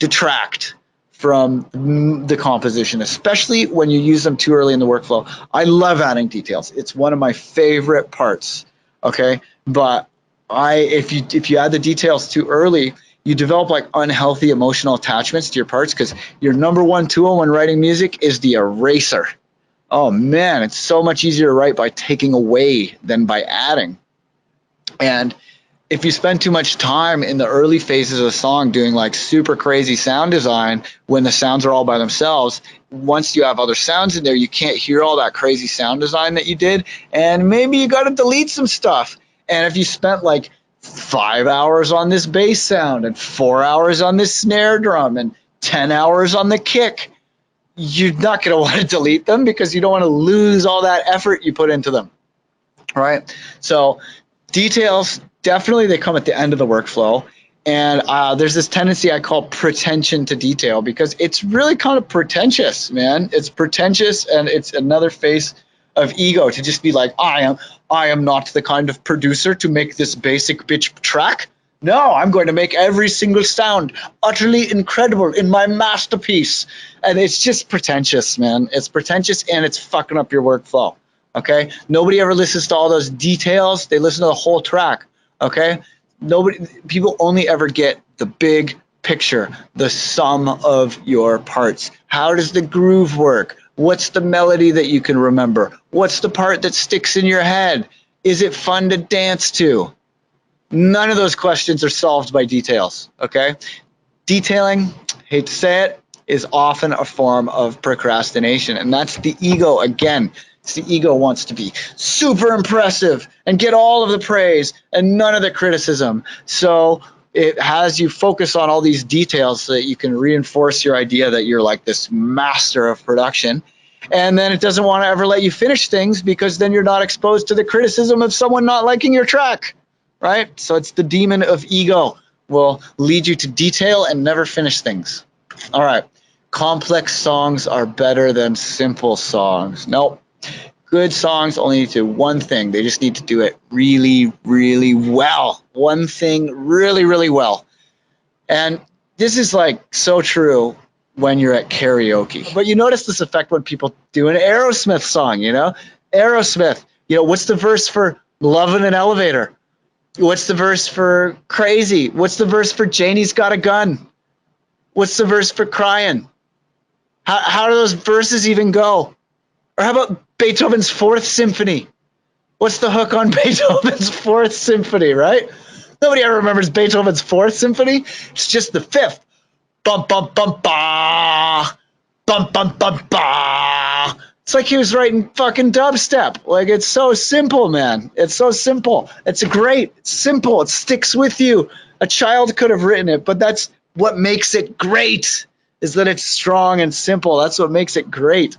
detract from the composition, especially when you use them too early in the workflow. I love adding details. It's one of my favorite parts. Okay, but if you add the details too early, you develop like unhealthy emotional attachments to your parts, because your number one tool when writing music is the eraser. Oh man, it's so much easier to write by taking away than by adding. And if you spend too much time in the early phases of a song doing like super crazy sound design when the sounds are all by themselves, once you have other sounds in there, you can't hear all that crazy sound design that you did, and maybe you got to delete some stuff. And if you spent like 5 hours on this bass sound and 4 hours on this snare drum and 10 hours on the kick, you're not going to want to delete them because you don't want to lose all that effort you put into them, right? So details, definitely they come at the end of the workflow. And there's this tendency I call pretension to detail, because it's really kind of pretentious, man. It's pretentious, and it's another face of ego to just be like, I am not the kind of producer to make this basic bitch track. No, I'm going to make every single sound utterly incredible in my masterpiece. And it's just pretentious, man. It's pretentious, and it's fucking up your workflow. Okay? Nobody ever listens to all those details. They listen to the whole track. Okay? People only ever get the big picture, the sum of your parts. How does the groove work? What's the melody that you can remember? What's the part that sticks in your head? Is it fun to dance to? None of those questions are solved by details, okay? Detailing, hate to say it, is often a form of procrastination, and that's the ego again. It's the ego wants to be super impressive and get all of the praise and none of the criticism. So it has you focus on all these details so that you can reinforce your idea that you're like this master of production. And then it doesn't want to ever let you finish things, because then you're not exposed to the criticism of someone not liking your track. Right? So it's the demon of ego will lead you to detail and never finish things. All right. Complex songs are better than simple songs. Nope. Good songs only need to do one thing. They just need to do it really, really well. One thing really, really well. And this is like so true when you're at karaoke. But you notice this effect when people do an Aerosmith song, you know? Aerosmith, you know, what's the verse for Love in an Elevator? What's the verse for Crazy? What's the verse for Janie's Got a Gun? What's the verse for Crying? How do those verses even go? Or how about Beethoven's Fourth Symphony? What's the hook on Beethoven's Fourth Symphony, right? Nobody ever remembers Beethoven's Fourth Symphony. It's just the fifth. Bum, bum, bum, ba. Bum, bum, bum, ba. It's like he was writing fucking dubstep. Like, it's so simple, man. It's so simple. It's great. It's simple. It sticks with you. A child could have written it, but that's what makes it great, is that it's strong and simple. That's what makes it great.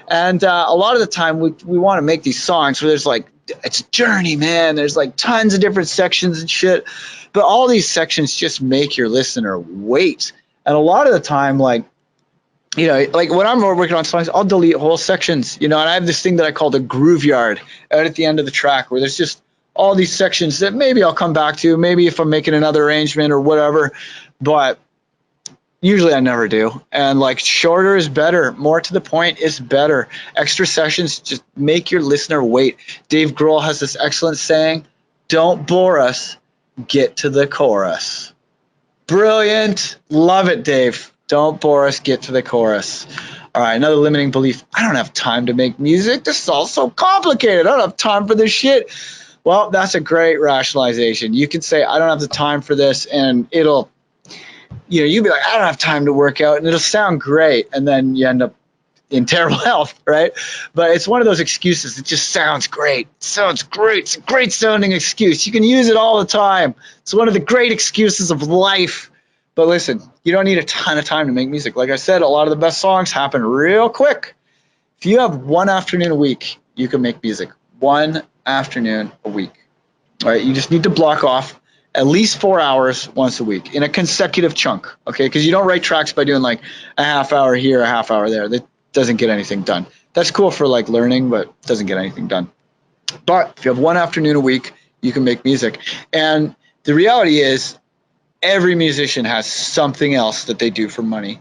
And a lot of the time we want to make these songs where there's like, it's a journey, man. There's like tons of different sections and shit. But all these sections just make your listener wait. And a lot of the time, like, you know, like when I'm working on songs, I'll delete whole sections, you know, and I have this thing that I call the groove yard out at the end of the track where there's just all these sections that maybe I'll come back to, maybe if I'm making another arrangement or whatever, but usually I never do. And like, shorter is better, more to the point is better. Extra sessions just make your listener wait. Dave Grohl has this excellent saying, don't bore us, get to the chorus. Brilliant. Love it, Dave. Don't bore us, get to the chorus. All right, another limiting belief. I don't have time to make music. This is all so complicated. I don't have time for this shit. Well, that's a great rationalization. You can say, I don't have the time for this, and it'll, you know, you'll be like, I don't have time to work out, and it'll sound great, and then you end up in terrible health, right? But it's one of those excuses. It just sounds great. It sounds great. It's a great sounding excuse. You can use it all the time. It's one of the great excuses of life. But listen, you don't need a ton of time to make music. Like I said, a lot of the best songs happen real quick. If you have one afternoon a week, you can make music. One afternoon a week. All right, you just need to block off at least 4 hours once a week in a consecutive chunk, okay? Because you don't write tracks by doing like a half hour here, a half hour there. That doesn't get anything done. That's cool for like learning, but doesn't get anything done. But if you have one afternoon a week, you can make music. And the reality is, every musician has something else that they do for money,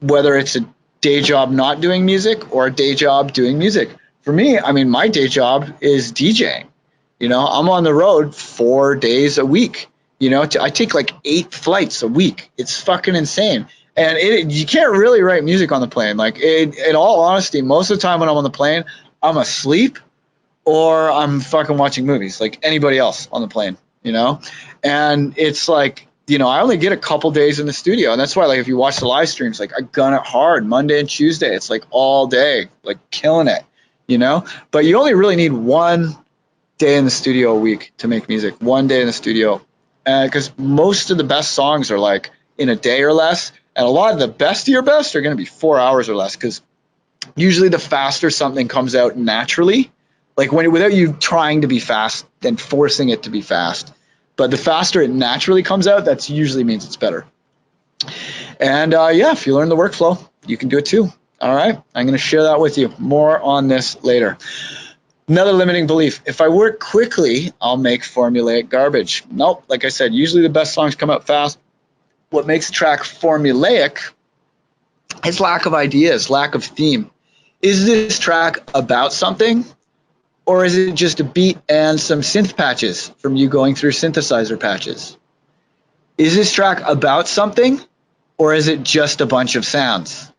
whether it's a day job not doing music or a day job doing music. For me, I mean, my day job is DJing. You know, I'm on the road 4 days a week. You know, I take like 8 flights a week. It's fucking insane. And you can't really write music on the plane. Like, in all honesty, most of the time when I'm on the plane, I'm asleep or I'm fucking watching movies like anybody else on the plane, you know? And it's like, you know, I only get a couple days in the studio. And that's why, like, if you watch the live streams, like, I gun it hard Monday and Tuesday. It's like all day, like killing it, you know? But you only really need 1 day in the studio a week to make music. 1 day in the studio. Because most of the best songs are like in a day or less. And a lot of the best of your best are going to be 4 hours or less. Because usually the faster something comes out naturally, like without you trying to be fast and forcing it to be fast. But the faster it naturally comes out, that usually means it's better. And yeah, if you learn the workflow, you can do it too. All right, I'm going to share that with you. More on this later. Another limiting belief. If I work quickly, I'll make formulaic garbage. Nope, like I said, usually the best songs come out fast. What makes a track formulaic is lack of ideas, lack of theme. Is this track about something? Or is it just a beat and some synth patches from you going through synthesizer patches? Is this track about something, or is it just a bunch of sounds?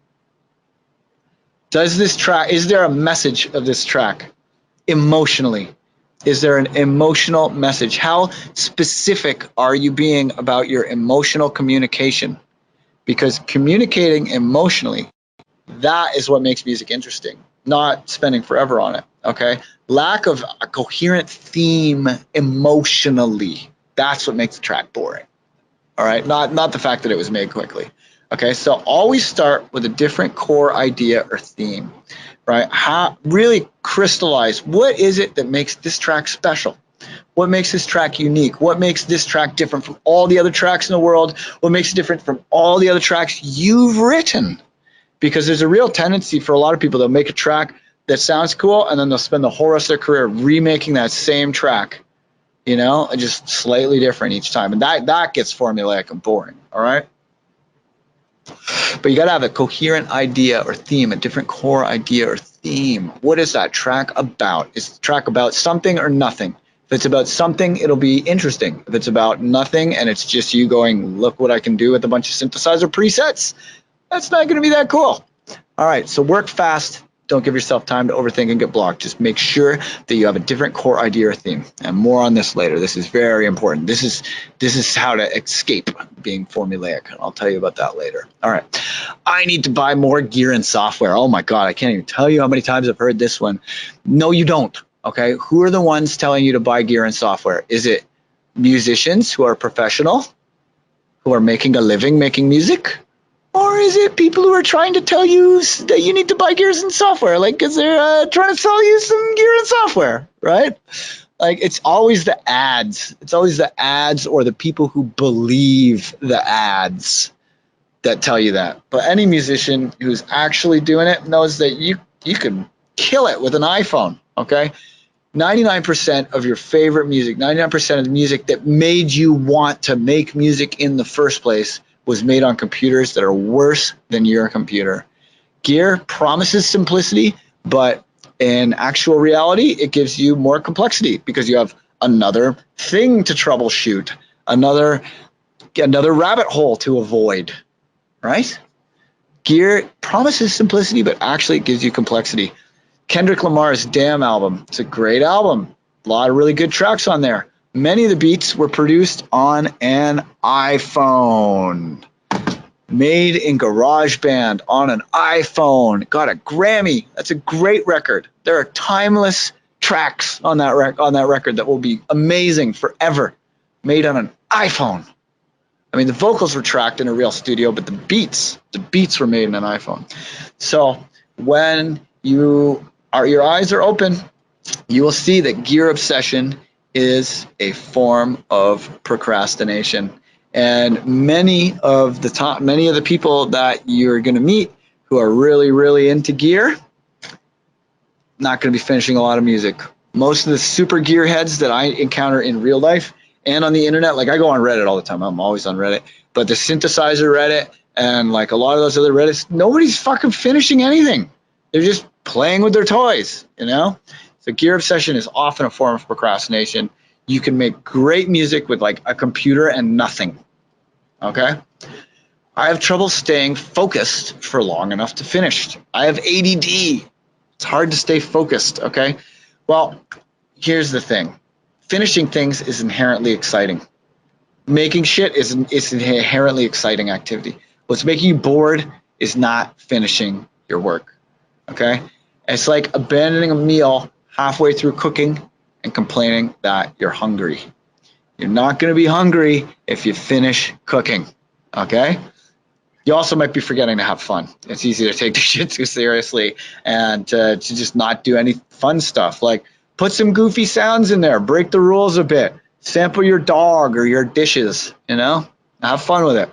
Is there a message of this track emotionally? Is there an emotional message? How specific are you being about your emotional communication? Because communicating emotionally, that is what makes music interesting, not spending forever on it, okay? Lack of a coherent theme emotionally, that's what makes the track boring, all right? Not the fact that it was made quickly, okay? So always start with a different core idea or theme, right? Really crystallize, what is it that makes this track special? What makes this track unique? What makes this track different from all the other tracks in the world? What makes it different from all the other tracks you've written? Because there's a real tendency for a lot of people, they'll make a track that sounds cool, and then they'll spend the whole rest of their career remaking that same track, you know, just slightly different each time. And that gets formulaic and boring, all right? But you got to have a coherent idea or theme, a different core idea or theme. What is that track about? Is the track about something or nothing? If it's about something, it'll be interesting. If it's about nothing and it's just you going, look what I can do with a bunch of synthesizer presets, that's not going to be that cool. All right, so work fast. Don't give yourself time to overthink and get blocked. Just make sure that you have a different core idea or theme. And more on this later. This is very important. This is how to escape being formulaic. I'll tell you about that later. All right. I need to buy more gear and software. Oh my God, I can't even tell you how many times I've heard this one. No, you don't. Okay. Who are the ones telling you to buy gear and software? Is it musicians who are professional, who are making a living making music? Or is it people who are trying to tell you that you need to buy gears and software, like because they're trying to sell you some gear and software, right? Like it's always the ads. It's always the ads or the people who believe the ads that tell you that. But any musician who's actually doing it knows that you can kill it with an iPhone, okay? 99% of your favorite music, 99% of the music that made you want to make music in the first place was made on computers that are worse than your computer. Gear promises simplicity, but in actual reality, it gives you more complexity because you have another thing to troubleshoot, another rabbit hole to avoid, right? Gear promises simplicity, but actually it gives you complexity. Kendrick Lamar's Damn album, it's a great album. A lot of really good tracks on there. Many of the beats were produced on an iPhone, made in GarageBand on an iPhone, got a Grammy. That's a great record. There are timeless tracks on that record that will be amazing forever, made on an iPhone. I mean, the vocals were tracked in a real studio, but the beats were made in an iPhone. So when your eyes are open, you will see that gear obsession is a form of procrastination. And many of the people that you're going to meet who are really, really into gear, not going to be finishing a lot of music. Most of the super gearheads that I encounter in real life and on the internet, like I go on Reddit all the time. I'm always on Reddit. But the synthesizer Reddit and like a lot of those other Reddits, nobody's fucking finishing anything. They're just playing with their toys, you know? So gear obsession is often a form of procrastination. You can make great music with like a computer and nothing, okay? I have trouble staying focused for long enough to finish. I have ADD. It's hard to stay focused, okay? Well, here's the thing. Finishing things is inherently exciting. Making shit is an inherently exciting activity. What's making you bored is not finishing your work, okay? It's like abandoning a meal halfway through cooking and complaining that you're hungry. You're not going to be hungry if you finish cooking, okay? You also might be forgetting to have fun. It's easy to take the shit too seriously and to just not do any fun stuff. Like put some goofy sounds in there, break the rules a bit, sample your dog or your dishes, you know? Have fun with it.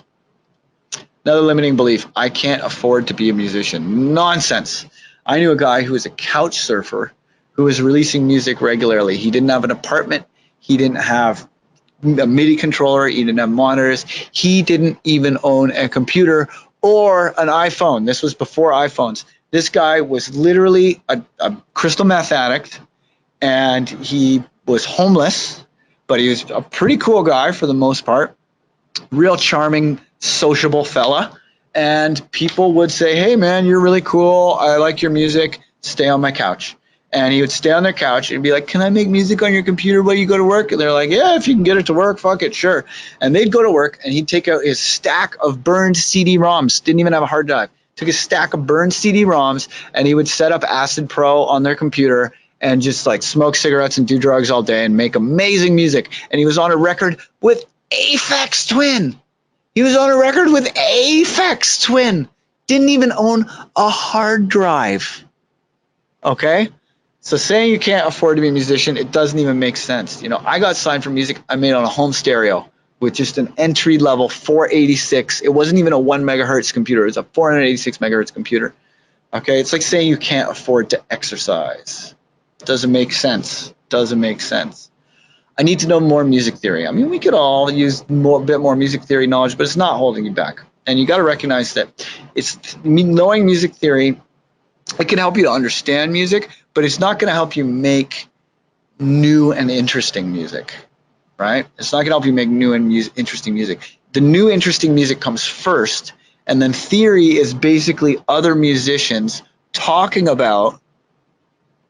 Another limiting belief, I can't afford to be a musician. Nonsense. I knew a guy who was a couch surfer who was releasing music regularly. He didn't have an apartment. He didn't have a MIDI controller. He didn't have monitors. He didn't even own a computer or an iPhone. This was before iPhones. This guy was literally a crystal meth addict, and he was homeless, but he was a pretty cool guy for the most part. Real charming, sociable fella. And people would say, hey, man, you're really cool. I like your music. Stay on my couch. And he would stay on their couch and be like, can I make music on your computer while you go to work? And they're like, yeah, if you can get it to work, fuck it, sure. And they'd go to work and he'd take out his stack of burned CD-ROMs, didn't even have a hard drive, took a stack of burned CD-ROMs and he would set up Acid Pro on their computer and just like smoke cigarettes and do drugs all day and make amazing music. And he was on a record with Aphex Twin. He was on a record with Aphex Twin. Didn't even own a hard drive. Okay? So saying you can't afford to be a musician, it doesn't even make sense. You know, I got signed for music I made on a home stereo with just an entry-level 486. It wasn't even a 1 megahertz computer. It was a 486 megahertz computer. Okay? It's like saying you can't afford to exercise. Doesn't make sense. Doesn't make sense. I need to know more music theory. I mean, we could all use a bit more music theory knowledge, but it's not holding you back. And you got to recognize that knowing music theory, it can help you to understand music, but it's not going to help you make new and interesting music, right? It's not going to help you make new and interesting music. The new interesting music comes first, and then theory is basically other musicians talking about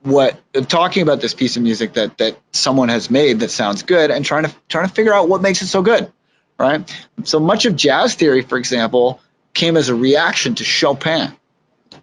this piece of music that someone has made that sounds good, and trying to figure out what makes it so good, right? So much of jazz theory, for example, came as a reaction to Chopin.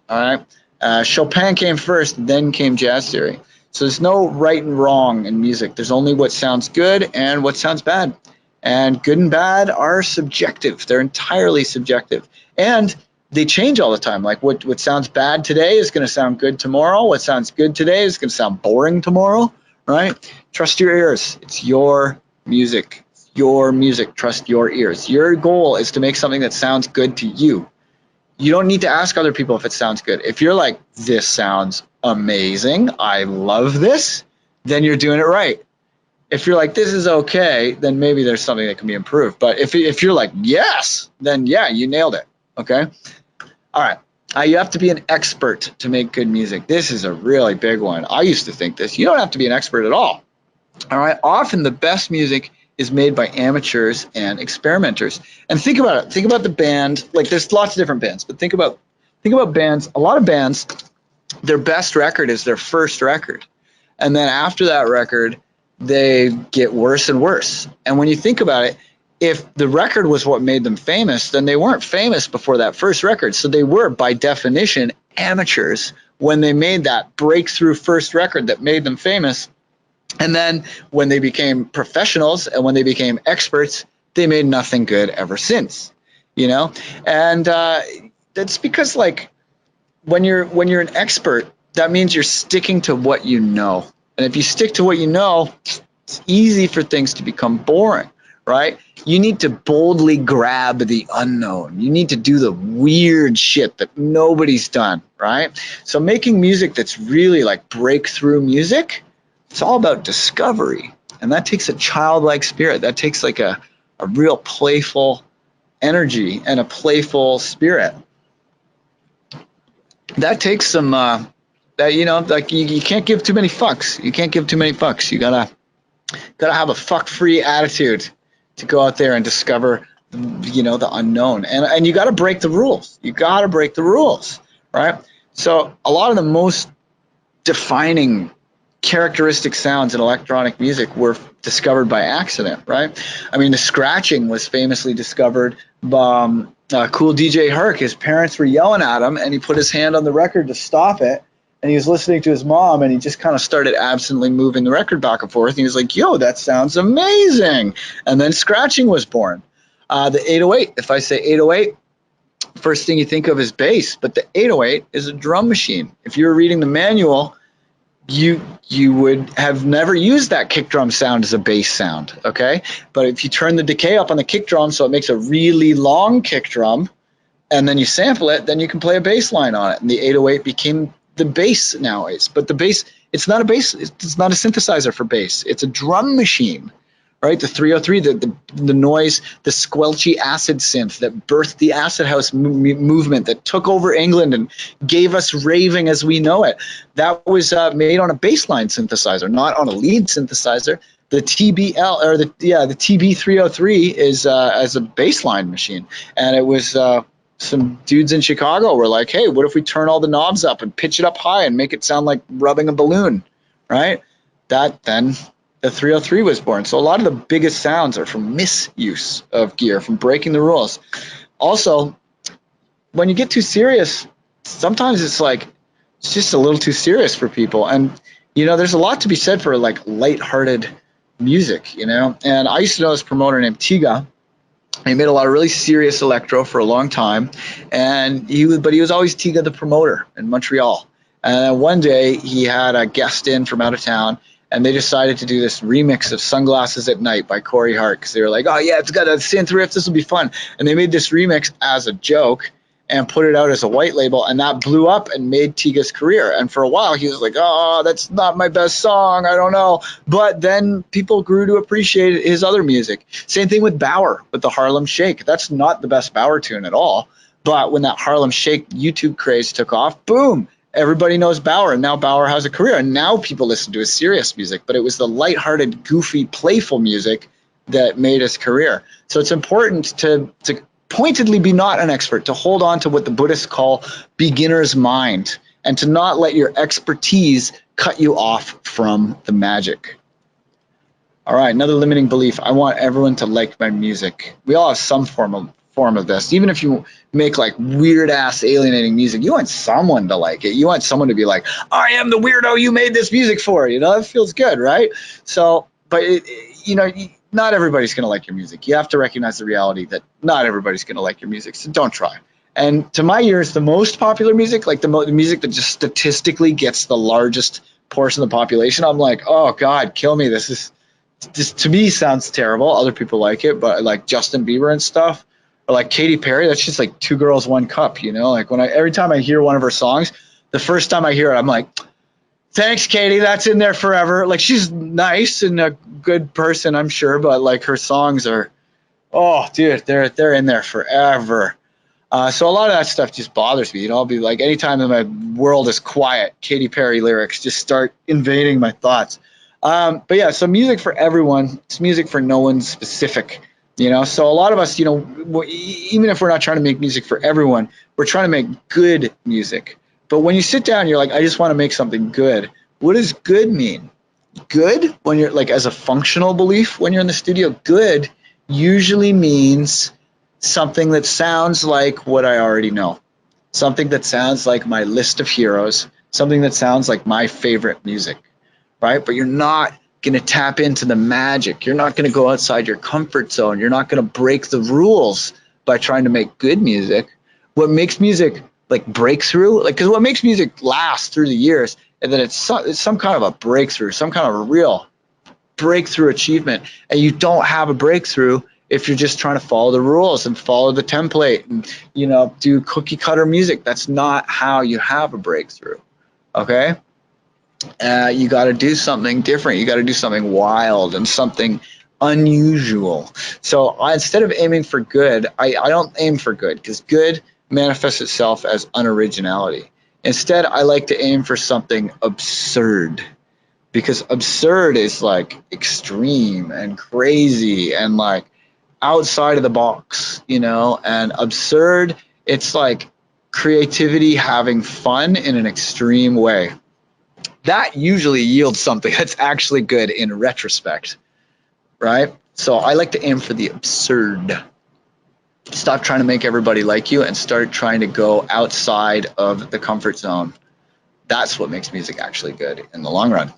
All right, Chopin came first, then came jazz theory. So there's no right and wrong in music. There's only what sounds good and what sounds bad. And good and bad are subjective. They're entirely subjective. And they change all the time. Like what sounds bad today is going to sound good tomorrow. What sounds good today is going to sound boring tomorrow, right? Trust your ears. It's your music. Your music. Trust your ears. Your goal is to make something that sounds good to you. You don't need to ask other people if it sounds good. If you're like, this sounds amazing, I love this, then you're doing it right. If you're like, this is okay, then maybe there's something that can be improved. But if you're like, yes, then yeah, you nailed it, okay? All right, you have to be an expert to make good music. This is a really big one. I used to think this. You don't have to be an expert at all right? Often the best music is made by amateurs and experimenters. And think about it. Think about the band. Like, there's lots of different bands, but think about bands. A lot of bands, their best record is their first record. And then after that record, they get worse and worse. And when you think about it, if the record was what made them famous, then they weren't famous before that first record. So they were, by definition, amateurs when they made that breakthrough first record that made them famous. And then when they became professionals and when they became experts, they made nothing good ever since, you know? And that's because, like, when you're an expert, that means you're sticking to what you know. And if you stick to what you know, it's easy for things to become boring, right? You need to boldly grab the unknown. You need to do the weird shit that nobody's done, right? So making music that's really like breakthrough music, it's all about discovery, and that takes a childlike spirit. That takes like a real playful energy and a playful spirit. That takes some, that, you know, like you can't give too many fucks. You can't give too many fucks. You gotta have a fuck-free attitude to go out there and discover, you know, the unknown. And you gotta break the rules. You gotta break the rules, right? So a lot of the most defining characteristic sounds in electronic music were discovered by accident, right? I mean, the scratching was famously discovered by Cool DJ Herc. His parents were yelling at him, and he put his hand on the record to stop it, and he was listening to his mom, and he just kind of started absently moving the record back and forth, and he was like, yo, that sounds amazing. And then scratching was born. The 808, if I say 808, first thing you think of is bass, but the 808 is a drum machine. If you were reading the manual, you would have never used that kick drum sound as a bass sound, okay? But if you turn the decay up on the kick drum so it makes a really long kick drum, and then you sample it, then you can play a bass line on it. And the 808 became the bass nowadays. But the bass, it's not a bass, it's not a synthesizer for bass. It's a drum machine, right? The 303, the noise, the squelchy acid synth that birthed the acid house movement that took over England and gave us raving as we know it. That was made on a bassline synthesizer, not on a lead synthesizer. The TBL, or the TB303 is as a bassline machine, and it was some dudes in Chicago were like, hey, what if we turn all the knobs up and pitch it up high and make it sound like rubbing a balloon, right? Then the 303 was born. So a lot of the biggest sounds are from misuse of gear, from breaking the rules. Also, when you get too serious, sometimes it's just a little too serious for people. And, you know, there's a lot to be said for like lighthearted music, you know. And I used to know this promoter named Tiga. He made a lot of really serious electro for a long time, and he was always Tiga the promoter in Montreal. And one day he had a guest in from out of town, and they decided to do this remix of Sunglasses at Night by Corey Hart, because they were like, oh yeah, it's got a synth riff, this will be fun. And they made this remix as a joke, and put it out as a white label, and that blew up and made Tiga's career. And for a while he was like, oh, that's not my best song, I don't know. But then people grew to appreciate his other music. Same thing with Bauer, with the Harlem Shake. That's not the best Bauer tune at all, but when that Harlem Shake YouTube craze took off, boom, everybody knows Bauer, and now Bauer has a career, and now people listen to his serious music. But it was the lighthearted, goofy, playful music that made his career. So it's important to pointedly be not an expert, to hold on to what the Buddhists call beginner's mind, and to not let your expertise cut you off from the magic. All right, another limiting belief. I want everyone to like my music. We all have some form of this. Even if you make like weird ass alienating music, you want someone to like it. You want someone to be like, I am the weirdo you made this music for. You know, that feels good, right? So, but you know, not everybody's going to like your music. You have to recognize the reality that not everybody's going to like your music. So don't try. And to my ears, the most popular music, like the music that just statistically gets the largest portion of the population, I'm like, oh God, kill me. This to me sounds terrible. Other people like it, but like Justin Bieber and stuff, or like Katy Perry, that's just like Two Girls, One Cup, you know? Like every time I hear one of her songs, the first time I hear it, I'm like, thanks, Katy, that's in there forever. Like, she's nice and a good person, I'm sure, but like her songs are, oh, dude, they're in there forever. So a lot of that stuff just bothers me. You know, I'll be like, anytime that my world is quiet, Katy Perry lyrics just start invading my thoughts. But yeah, so music for everyone. It's music for no one specific. You know, so a lot of us, you know, even if we're not trying to make music for everyone, we're trying to make good music. But when you sit down, you're like, I just want to make something good. What does good mean? Good, when you're like as a functional belief, when you're in the studio, good usually means something that sounds like what I already know. Something that sounds like my list of heroes. Something that sounds like my favorite music, right? But you're not going to tap into the magic. You're not going to go outside your comfort zone. You're not going to break the rules by trying to make good music. What makes music like breakthrough, like, because what makes music last through the years, and then it's some kind of a breakthrough, some kind of a real breakthrough achievement. And you don't have a breakthrough if you're just trying to follow the rules and follow the template and, you know, do cookie cutter music. That's not how you have a breakthrough. Okay. You got to do something different. You got to do something wild and something unusual. So instead of aiming for good, I don't aim for good, because good manifests itself as unoriginality. Instead, I like to aim for something absurd, because absurd is like extreme and crazy and like outside of the box, you know. And absurd, it's like creativity having fun in an extreme way. That usually yields something that's actually good in retrospect, right? So I like to aim for the absurd. Stop trying to make everybody like you and start trying to go outside of the comfort zone. That's what makes music actually good in the long run.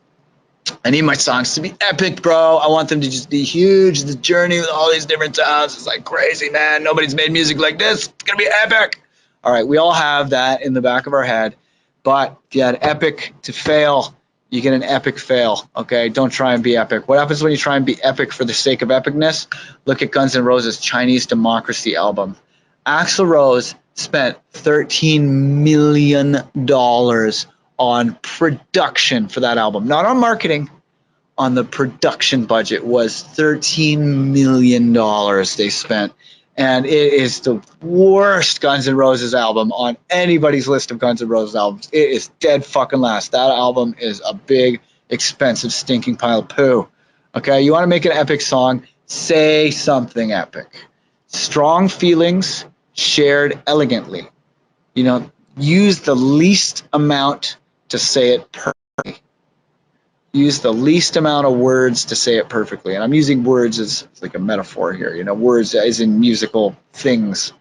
I need my songs to be epic, bro. I want them to just be huge. The journey with all these different sounds is like crazy, man. Nobody's made music like this. It's going to be epic. All right, we all have that in the back of our head. But if you had epic to fail, you get an epic fail, okay? Don't try and be epic. What happens when you try and be epic for the sake of epicness? Look at Guns N' Roses' Chinese Democracy album. Axl Rose spent $13 million on production for that album. Not on marketing, on the production budget was $13 million they spent. And it is the worst Guns N' Roses album on anybody's list of Guns N' Roses albums. It is dead fucking last. That album is a big, expensive, stinking pile of poo. Okay, you want to make an epic song, say something epic. Strong feelings shared elegantly. You know, use the least amount to say it perfectly. Use the least amount of words to say it perfectly. And I'm using words as like a metaphor here, you know, words as in musical things.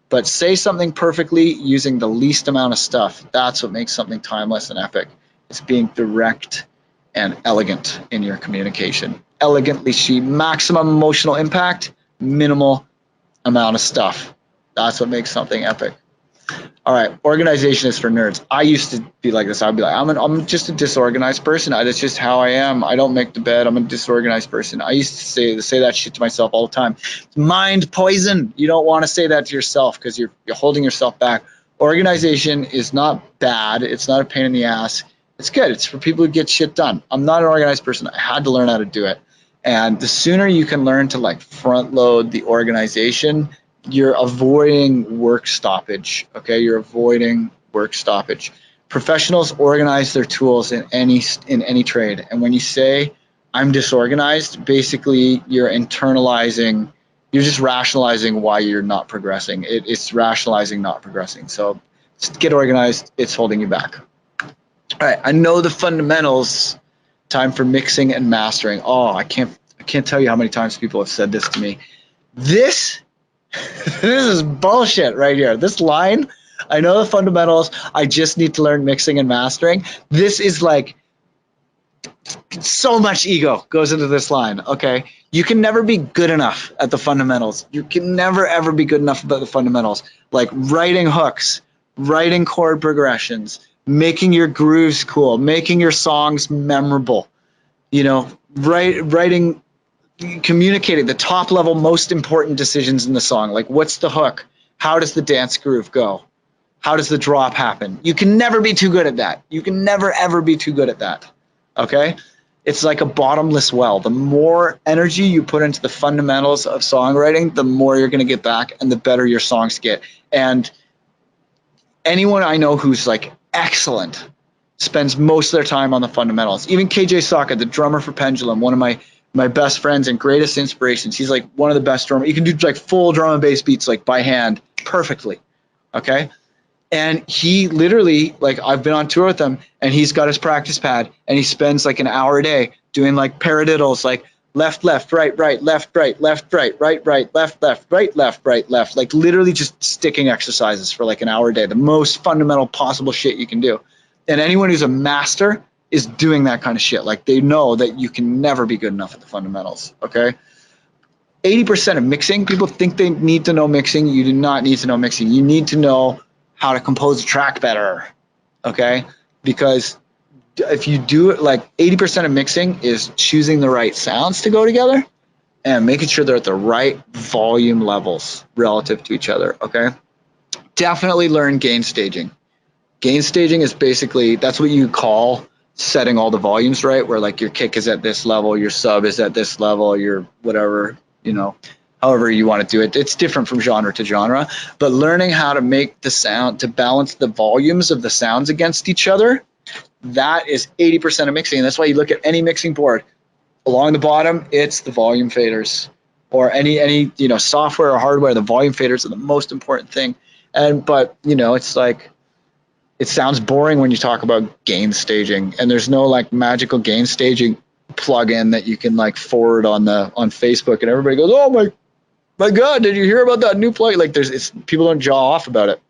But say something perfectly using the least amount of stuff. That's what makes something timeless and epic. It's being direct and elegant in your communication. Elegantly sheet, maximum emotional impact, minimal amount of stuff. That's what makes something epic. All right, organization is for nerds. I used to be like this. I'd be like, I'm just a disorganized person. That's just how I am. I don't make the bed. I'm a disorganized person. I used to say that shit to myself all the time. Mind poison. You don't want to say that to yourself because you're holding yourself back. Organization is not bad. It's not a pain in the ass. It's good. It's for people who get shit done. I'm not an organized person. I had to learn how to do it. And the sooner you can learn to like front load the organization, you're avoiding work stoppage. Okay, you're avoiding work stoppage. Professionals organize their tools in any trade. And when you say I'm disorganized, basically you're internalizing, you're just rationalizing why you're not progressing. It's rationalizing not progressing. So just get organized. It's holding you back. All right, I know the fundamentals. Time for mixing and mastering. Oh, I can't tell you how many times people have said this to me. This is bullshit right here. This line, I know the fundamentals. I just need to learn mixing and mastering. This is like so much ego goes into this line. Okay, you can never be good enough at the fundamentals. You can never ever be good enough about the fundamentals, like writing hooks, writing chord progressions, making your grooves cool, making your songs memorable, you know, writing, communicating the top level most important decisions in the song, like what's the hook, how does the dance groove go, how does the drop happen. You can never be too good at that. You can never ever be too good at that. Okay, it's like a bottomless well. The more energy you put into the fundamentals of songwriting, the more you're going to get back and the better your songs get. And anyone I know who's like excellent spends most of their time on the fundamentals. Even KJ Saka, the drummer for Pendulum, one of my best friends and greatest inspirations. He's like one of the best drummers. He can do like full drum and bass beats like by hand perfectly. Okay. And he literally, like, I've been on tour with him and he's got his practice pad and he spends like an hour a day doing like paradiddles, like left, left, right, right, left, right, left, right, right, right, left, left, right, left, right, left, like literally just sticking exercises for like an hour a day, the most fundamental possible shit you can do. And anyone who's a master is doing that kind of shit. Like they know that you can never be good enough at the fundamentals. Okay. 80% of mixing, people think they need to know mixing. You do not need to know mixing. You need to know how to compose a track better. Okay. Because if you do it, like 80% of mixing is choosing the right sounds to go together and making sure they're at the right volume levels relative to each other. Okay. Definitely learn gain staging. Gain staging is basically, that's what you call setting all the volumes right, where like your kick is at this level, your sub is at this level, your whatever, you know, however you want to do it. It's different from genre to genre, but learning how to make the sound, to balance the volumes of the sounds against each other, that is 80% of mixing. And that's why you look at any mixing board. Along the bottom, it's the volume faders, or any you know, software or hardware, the volume faders are the most important thing. But you know, it's like, it sounds boring when you talk about gain staging, and there's no like magical gain staging plugin that you can like forward on Facebook, and everybody goes, "Oh my God, did you hear about that new plugin?" Like people don't jaw off about it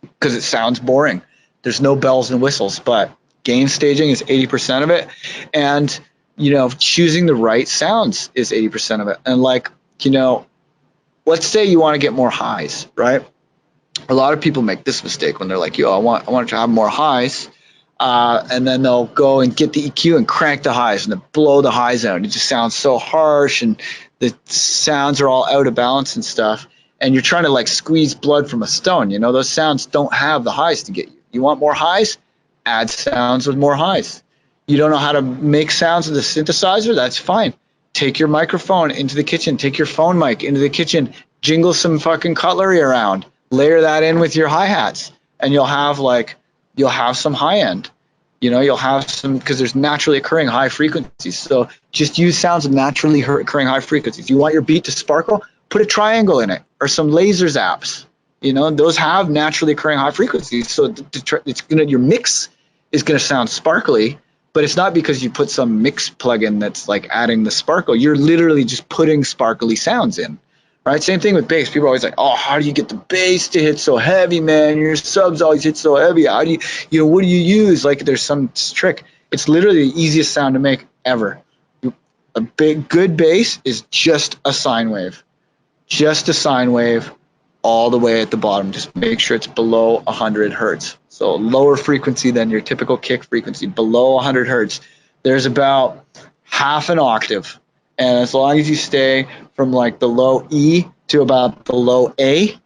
because it sounds boring. There's no bells and whistles, but gain staging is 80% of it, and you know, choosing the right sounds is 80% of it. And like, you know, let's say you want to get more highs, right? A lot of people make this mistake when they're like, yo, I want to have more highs, and then they'll go and get the EQ and crank the highs and then blow the highs out. It just sounds so harsh and the sounds are all out of balance and stuff. And you're trying to like squeeze blood from a stone. You know, those sounds don't have the highs to get you. You want more highs? Add sounds with more highs. You don't know how to make sounds with a synthesizer? That's fine. Take your microphone into the kitchen. Take your phone mic into the kitchen. Jingle some fucking cutlery around. Layer that in with your hi-hats, and you'll have some high end. You know, you'll have some, because there's naturally occurring high frequencies. So just use sounds of naturally occurring high frequencies. You want your beat to sparkle? Put a triangle in it or some laser zaps. You know, those have naturally occurring high frequencies. So your mix is gonna sound sparkly, but it's not because you put some mix plugin that's like adding the sparkle. You're literally just putting sparkly sounds in. Right, same thing with bass. People are always like, "Oh, how do you get the bass to hit so heavy, man? Your subs always hit so heavy. How do you know, what do you use?" Like, there's some trick. It's literally the easiest sound to make ever. A good bass is just a sine wave, just a sine wave, all the way at the bottom. Just make sure it's below 100 hertz. So lower frequency than your typical kick frequency, below 100 hertz. There's about half an octave. And as long as you stay from like the low E to about the low A,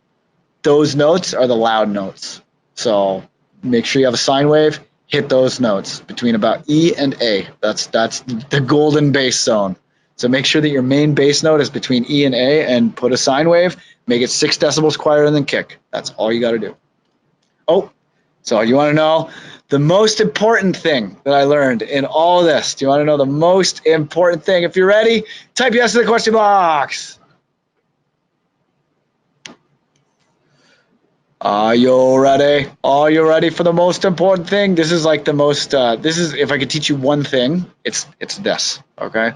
those notes are the loud notes. So make sure you have a sine wave, hit those notes between about E and A. That's the golden bass zone. So make sure that your main bass note is between E and A and put a sine wave, make it 6 decibels quieter than kick. That's all you got to do. Oh, so you want to know the most important thing that I learned in all of this? Do you want to know the most important thing? If you're ready, type yes in the question box. Are you ready? Are you ready for the most important thing? This is like the most, this is, if I could teach you one thing, it's this, okay?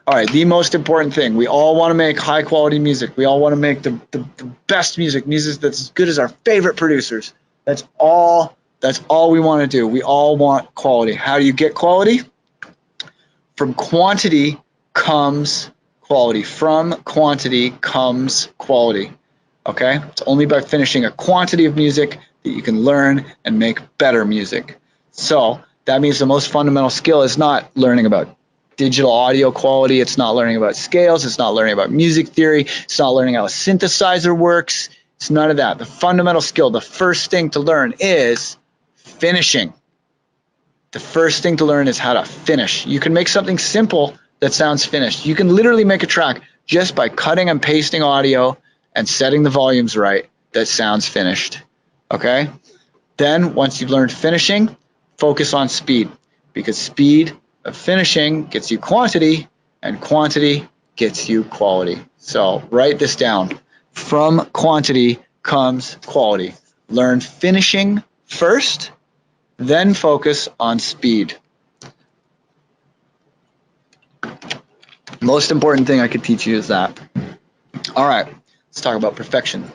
All right, the most important thing. We all want to make high quality music. We all want to make the best music that's as good as our favorite producers. That's all we want to do. We all want quality. How do you get quality? From quantity comes quality. From quantity comes quality. Okay? It's only by finishing a quantity of music that you can learn and make better music. So that means the most fundamental skill is not learning about digital audio quality. It's not learning about scales. It's not learning about music theory. It's not learning how a synthesizer works. It's none of that. The fundamental skill, the first thing to learn is finishing. The first thing to learn is how to finish. You can make something simple that sounds finished. You can literally make a track just by cutting and pasting audio and setting the volumes right that sounds finished. Okay? Then once you've learned finishing, focus on speed, because speed of finishing gets you quantity, and quantity gets you quality. So write this down. From quantity comes quality. Learn finishing first, then focus on speed. Most important thing I could teach you is that. All right, let's talk about perfection.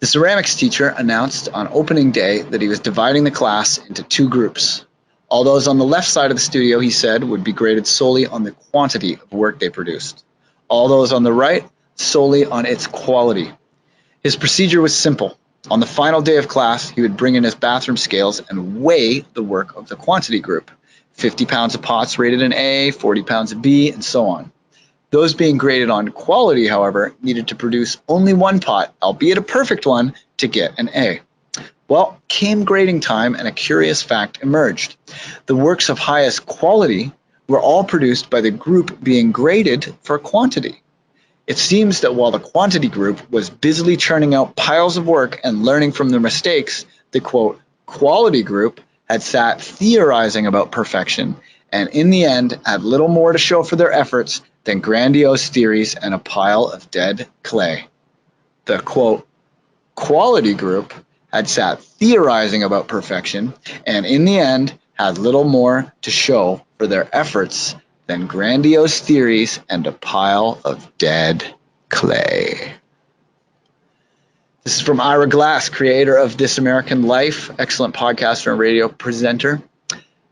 The ceramics teacher announced on opening day that he was dividing the class into 2 groups. All those on the left side of the studio, he said, would be graded solely on the quantity of work they produced. All those on the right, solely on its quality. His procedure was simple. On the final day of class, he would bring in his bathroom scales and weigh the work of the quantity group. 50 pounds of pots rated an A, 40 pounds of B, and so on. Those being graded on quality, however, needed to produce only 1 pot, albeit a perfect one, to get an A. Well, came grading time and a curious fact emerged. The works of highest quality were all produced by the group being graded for quantity. It seems that while the quantity group was busily churning out piles of work and learning from their mistakes, the quote, quality group had sat theorizing about perfection and in the end had little more to show for their efforts than grandiose theories and a pile of dead clay. The quote, quality group had sat theorizing about perfection and in the end had little more to show for their efforts than grandiose theories and a pile of dead clay. This is from Ira Glass, creator of This American Life, excellent podcaster and radio presenter.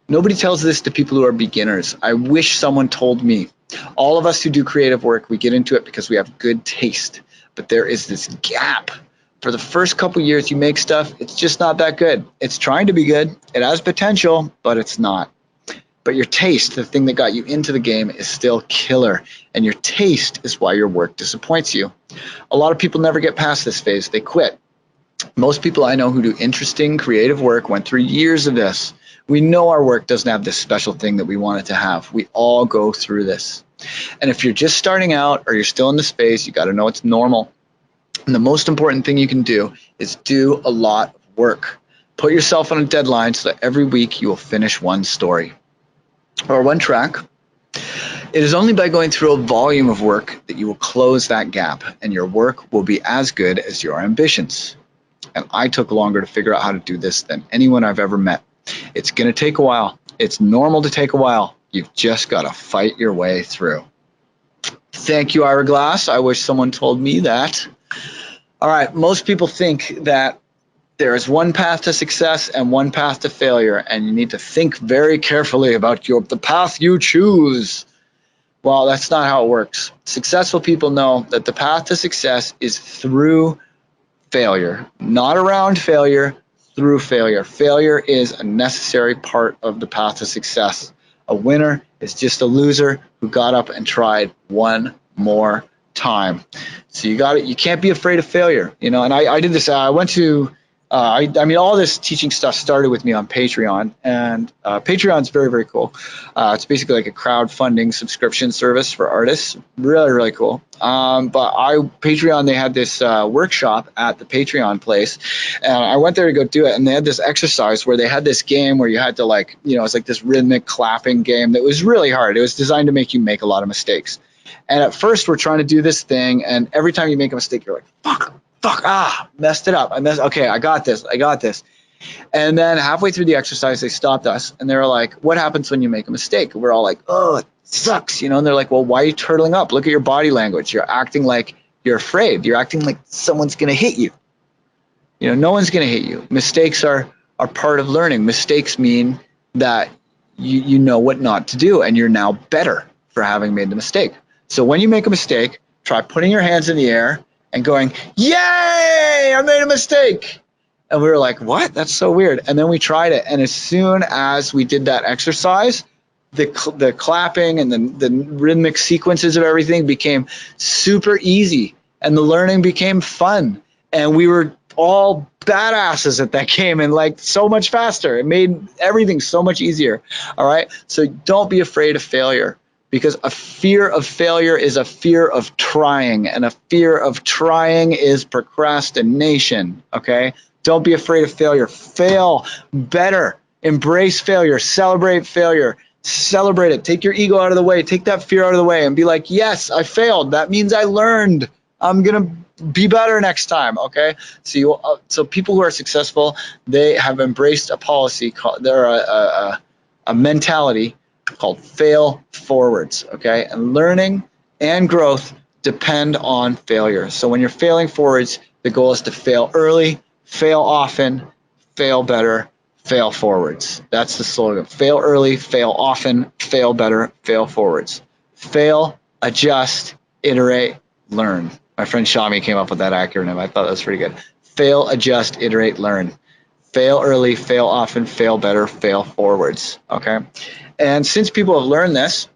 Nobody tells this to people who are beginners. I wish someone told me. All of us who do creative work, we get into it because we have good taste, but there is this gap. For the first couple years you make stuff, it's just not that good. It's trying to be good. It has potential, but it's not. But your taste, the thing that got you into the game, is still killer. And your taste is why your work disappoints you. A lot of people never get past this phase. They quit. Most people I know who do interesting, creative work went through years of this. We know our work doesn't have this special thing that we want it to have. We all go through this. And if you're just starting out or you're still in the space, you got to know it's normal. And the most important thing you can do is do a lot of work. Put yourself on a deadline so that every week you will finish one story or one track. It is only by going through a volume of work that you will close that gap and your work will be as good as your ambitions. And I took longer to figure out how to do this than anyone I've ever met. It's going to take a while. It's normal to take a while. You've just got to fight your way through. Thank you, Ira Glass. I wish someone told me that. All right, most people think that there is one path to success and one path to failure, and you need to think very carefully about the path you choose. Well, that's not how it works. Successful people know that the path to success is through failure, not around failure, through failure. Failure is a necessary part of the path to success. A winner is just a loser who got up and tried one more time. So you can't be afraid of failure, you know. And I did this. I went to I mean, all this teaching stuff started with me on Patreon, and Patreon's very, very cool. It's basically like a crowdfunding subscription service for artists. Really, really cool. But Patreon, they had this workshop at the Patreon place, and I went there to go do it, and they had this exercise where they had this game where you had to, like, you know, it's like this rhythmic clapping game that was really hard. It was designed to make you make a lot of mistakes. And at first, we're trying to do this thing, and every time you make a mistake, you're like, fuck, messed it up. Okay, I got this. And then halfway through the exercise, they stopped us, and they were like, what happens when you make a mistake? And we're all like, oh, it sucks, you know. And they're like, well, why are you turtling up? Look at your body language. You're acting like you're afraid. You're acting like someone's going to hit you. You know, no one's going to hit you. Mistakes are part of learning. Mistakes mean that you know what not to do, and you're now better for having made the mistake. So when you make a mistake, try putting your hands in the air and going, yay, I made a mistake. And we were like, what? That's so weird. And then we tried it. And as soon as we did that exercise, the clapping and the rhythmic sequences of everything became super easy. And the learning became fun. And we were all badasses at that game, and like so much faster. It made everything so much easier. All right. So don't be afraid of failure. Because a fear of failure is a fear of trying, and a fear of trying is procrastination, okay? Don't be afraid of failure. Fail better. Embrace failure. Celebrate failure. Celebrate it. Take your ego out of the way. Take that fear out of the way and be like, yes, I failed. That means I learned. I'm going to be better next time, okay? So people who are successful, they have embraced a policy, a mentality called fail forwards, okay? And learning and growth depend on failure. So when you're failing forwards, the goal is to fail early, fail often, fail better, fail forwards. That's the slogan. Fail early, fail often, fail better, fail forwards. Fail, adjust, iterate, learn. My friend Shami came up with that acronym. I thought that was pretty good. Fail, adjust, iterate, learn. Fail early, fail often, fail better, fail forwards, okay? And since people have learned this,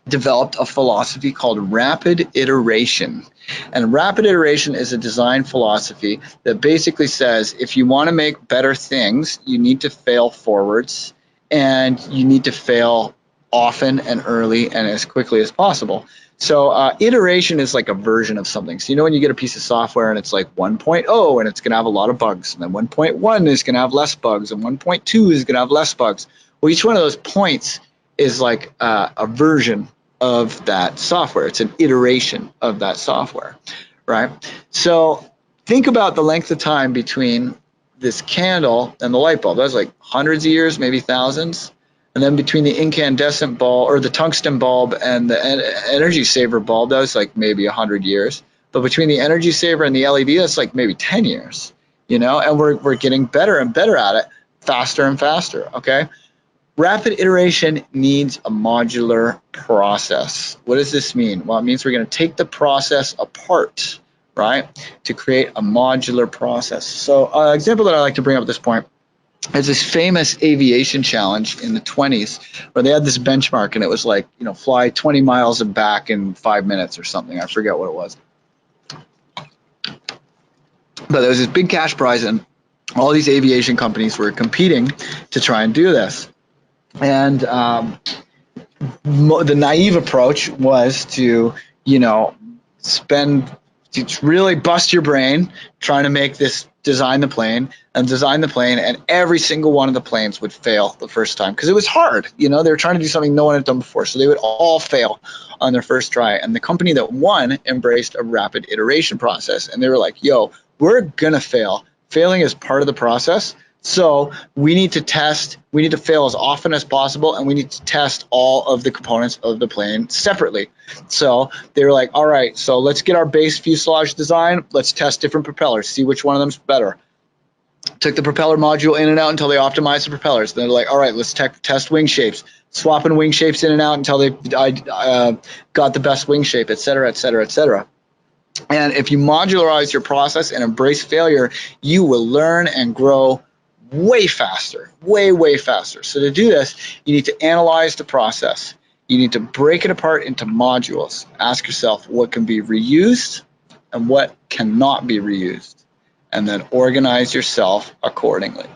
developed a philosophy called rapid iteration. And rapid iteration is a design philosophy that basically says if you want to make better things, you need to fail forwards, and you need to fail often and early and as quickly as possible. So iteration is like a version of something. So you know when you get a piece of software and it's like 1.0 and it's going to have a lot of bugs, and then 1.1 is going to have less bugs, and 1.2 is going to have less bugs. Well, each one of those points is like a version of that software. It's an iteration of that software, right? So think about the length of time between this candle and the light bulb. That's like hundreds of years, maybe thousands. And then between the incandescent bulb or the tungsten bulb and the energy saver bulb, that was like maybe 100 years. But between the energy saver and the LED, that's like maybe 10 years, you know, and we're getting better and better at it, faster and faster, okay? Rapid iteration needs a modular process. What does this mean? Well, it means we're going to take the process apart, right, to create a modular process. So an example that I like to bring up at this point is this famous aviation challenge in the 20s where they had this benchmark, and it was like, you know, fly 20 miles and back in 5 minutes or something. I forget what it was. But there was this big cash prize, and all these aviation companies were competing to try and do this. And the naive approach was to, you know, to really bust your brain trying to make this, design the plane, and every single one of the planes would fail the first time because it was hard. You know, they were trying to do something no one had done before, so they would all fail on their first try. And the company that won embraced a rapid iteration process, and they were like, yo, we're gonna fail. Failing is part of the process. So we need to test, we need to fail as often as possible, and we need to test all of the components of the plane separately. So they were like, all right, so let's get our base fuselage design. Let's test different propellers, see which one of them's better. Took the propeller module in and out until they optimized the propellers. Then they're like, all right, let's test wing shapes. swapping wing shapes in and out until I got the best wing shape, et cetera, et cetera, et cetera. And if you modularize your process and embrace failure, you will learn and grow way faster, way faster. So to do this, you need to analyze the process. You need to break it apart into modules. Ask yourself what can be reused and what cannot be reused, and then organize yourself accordingly.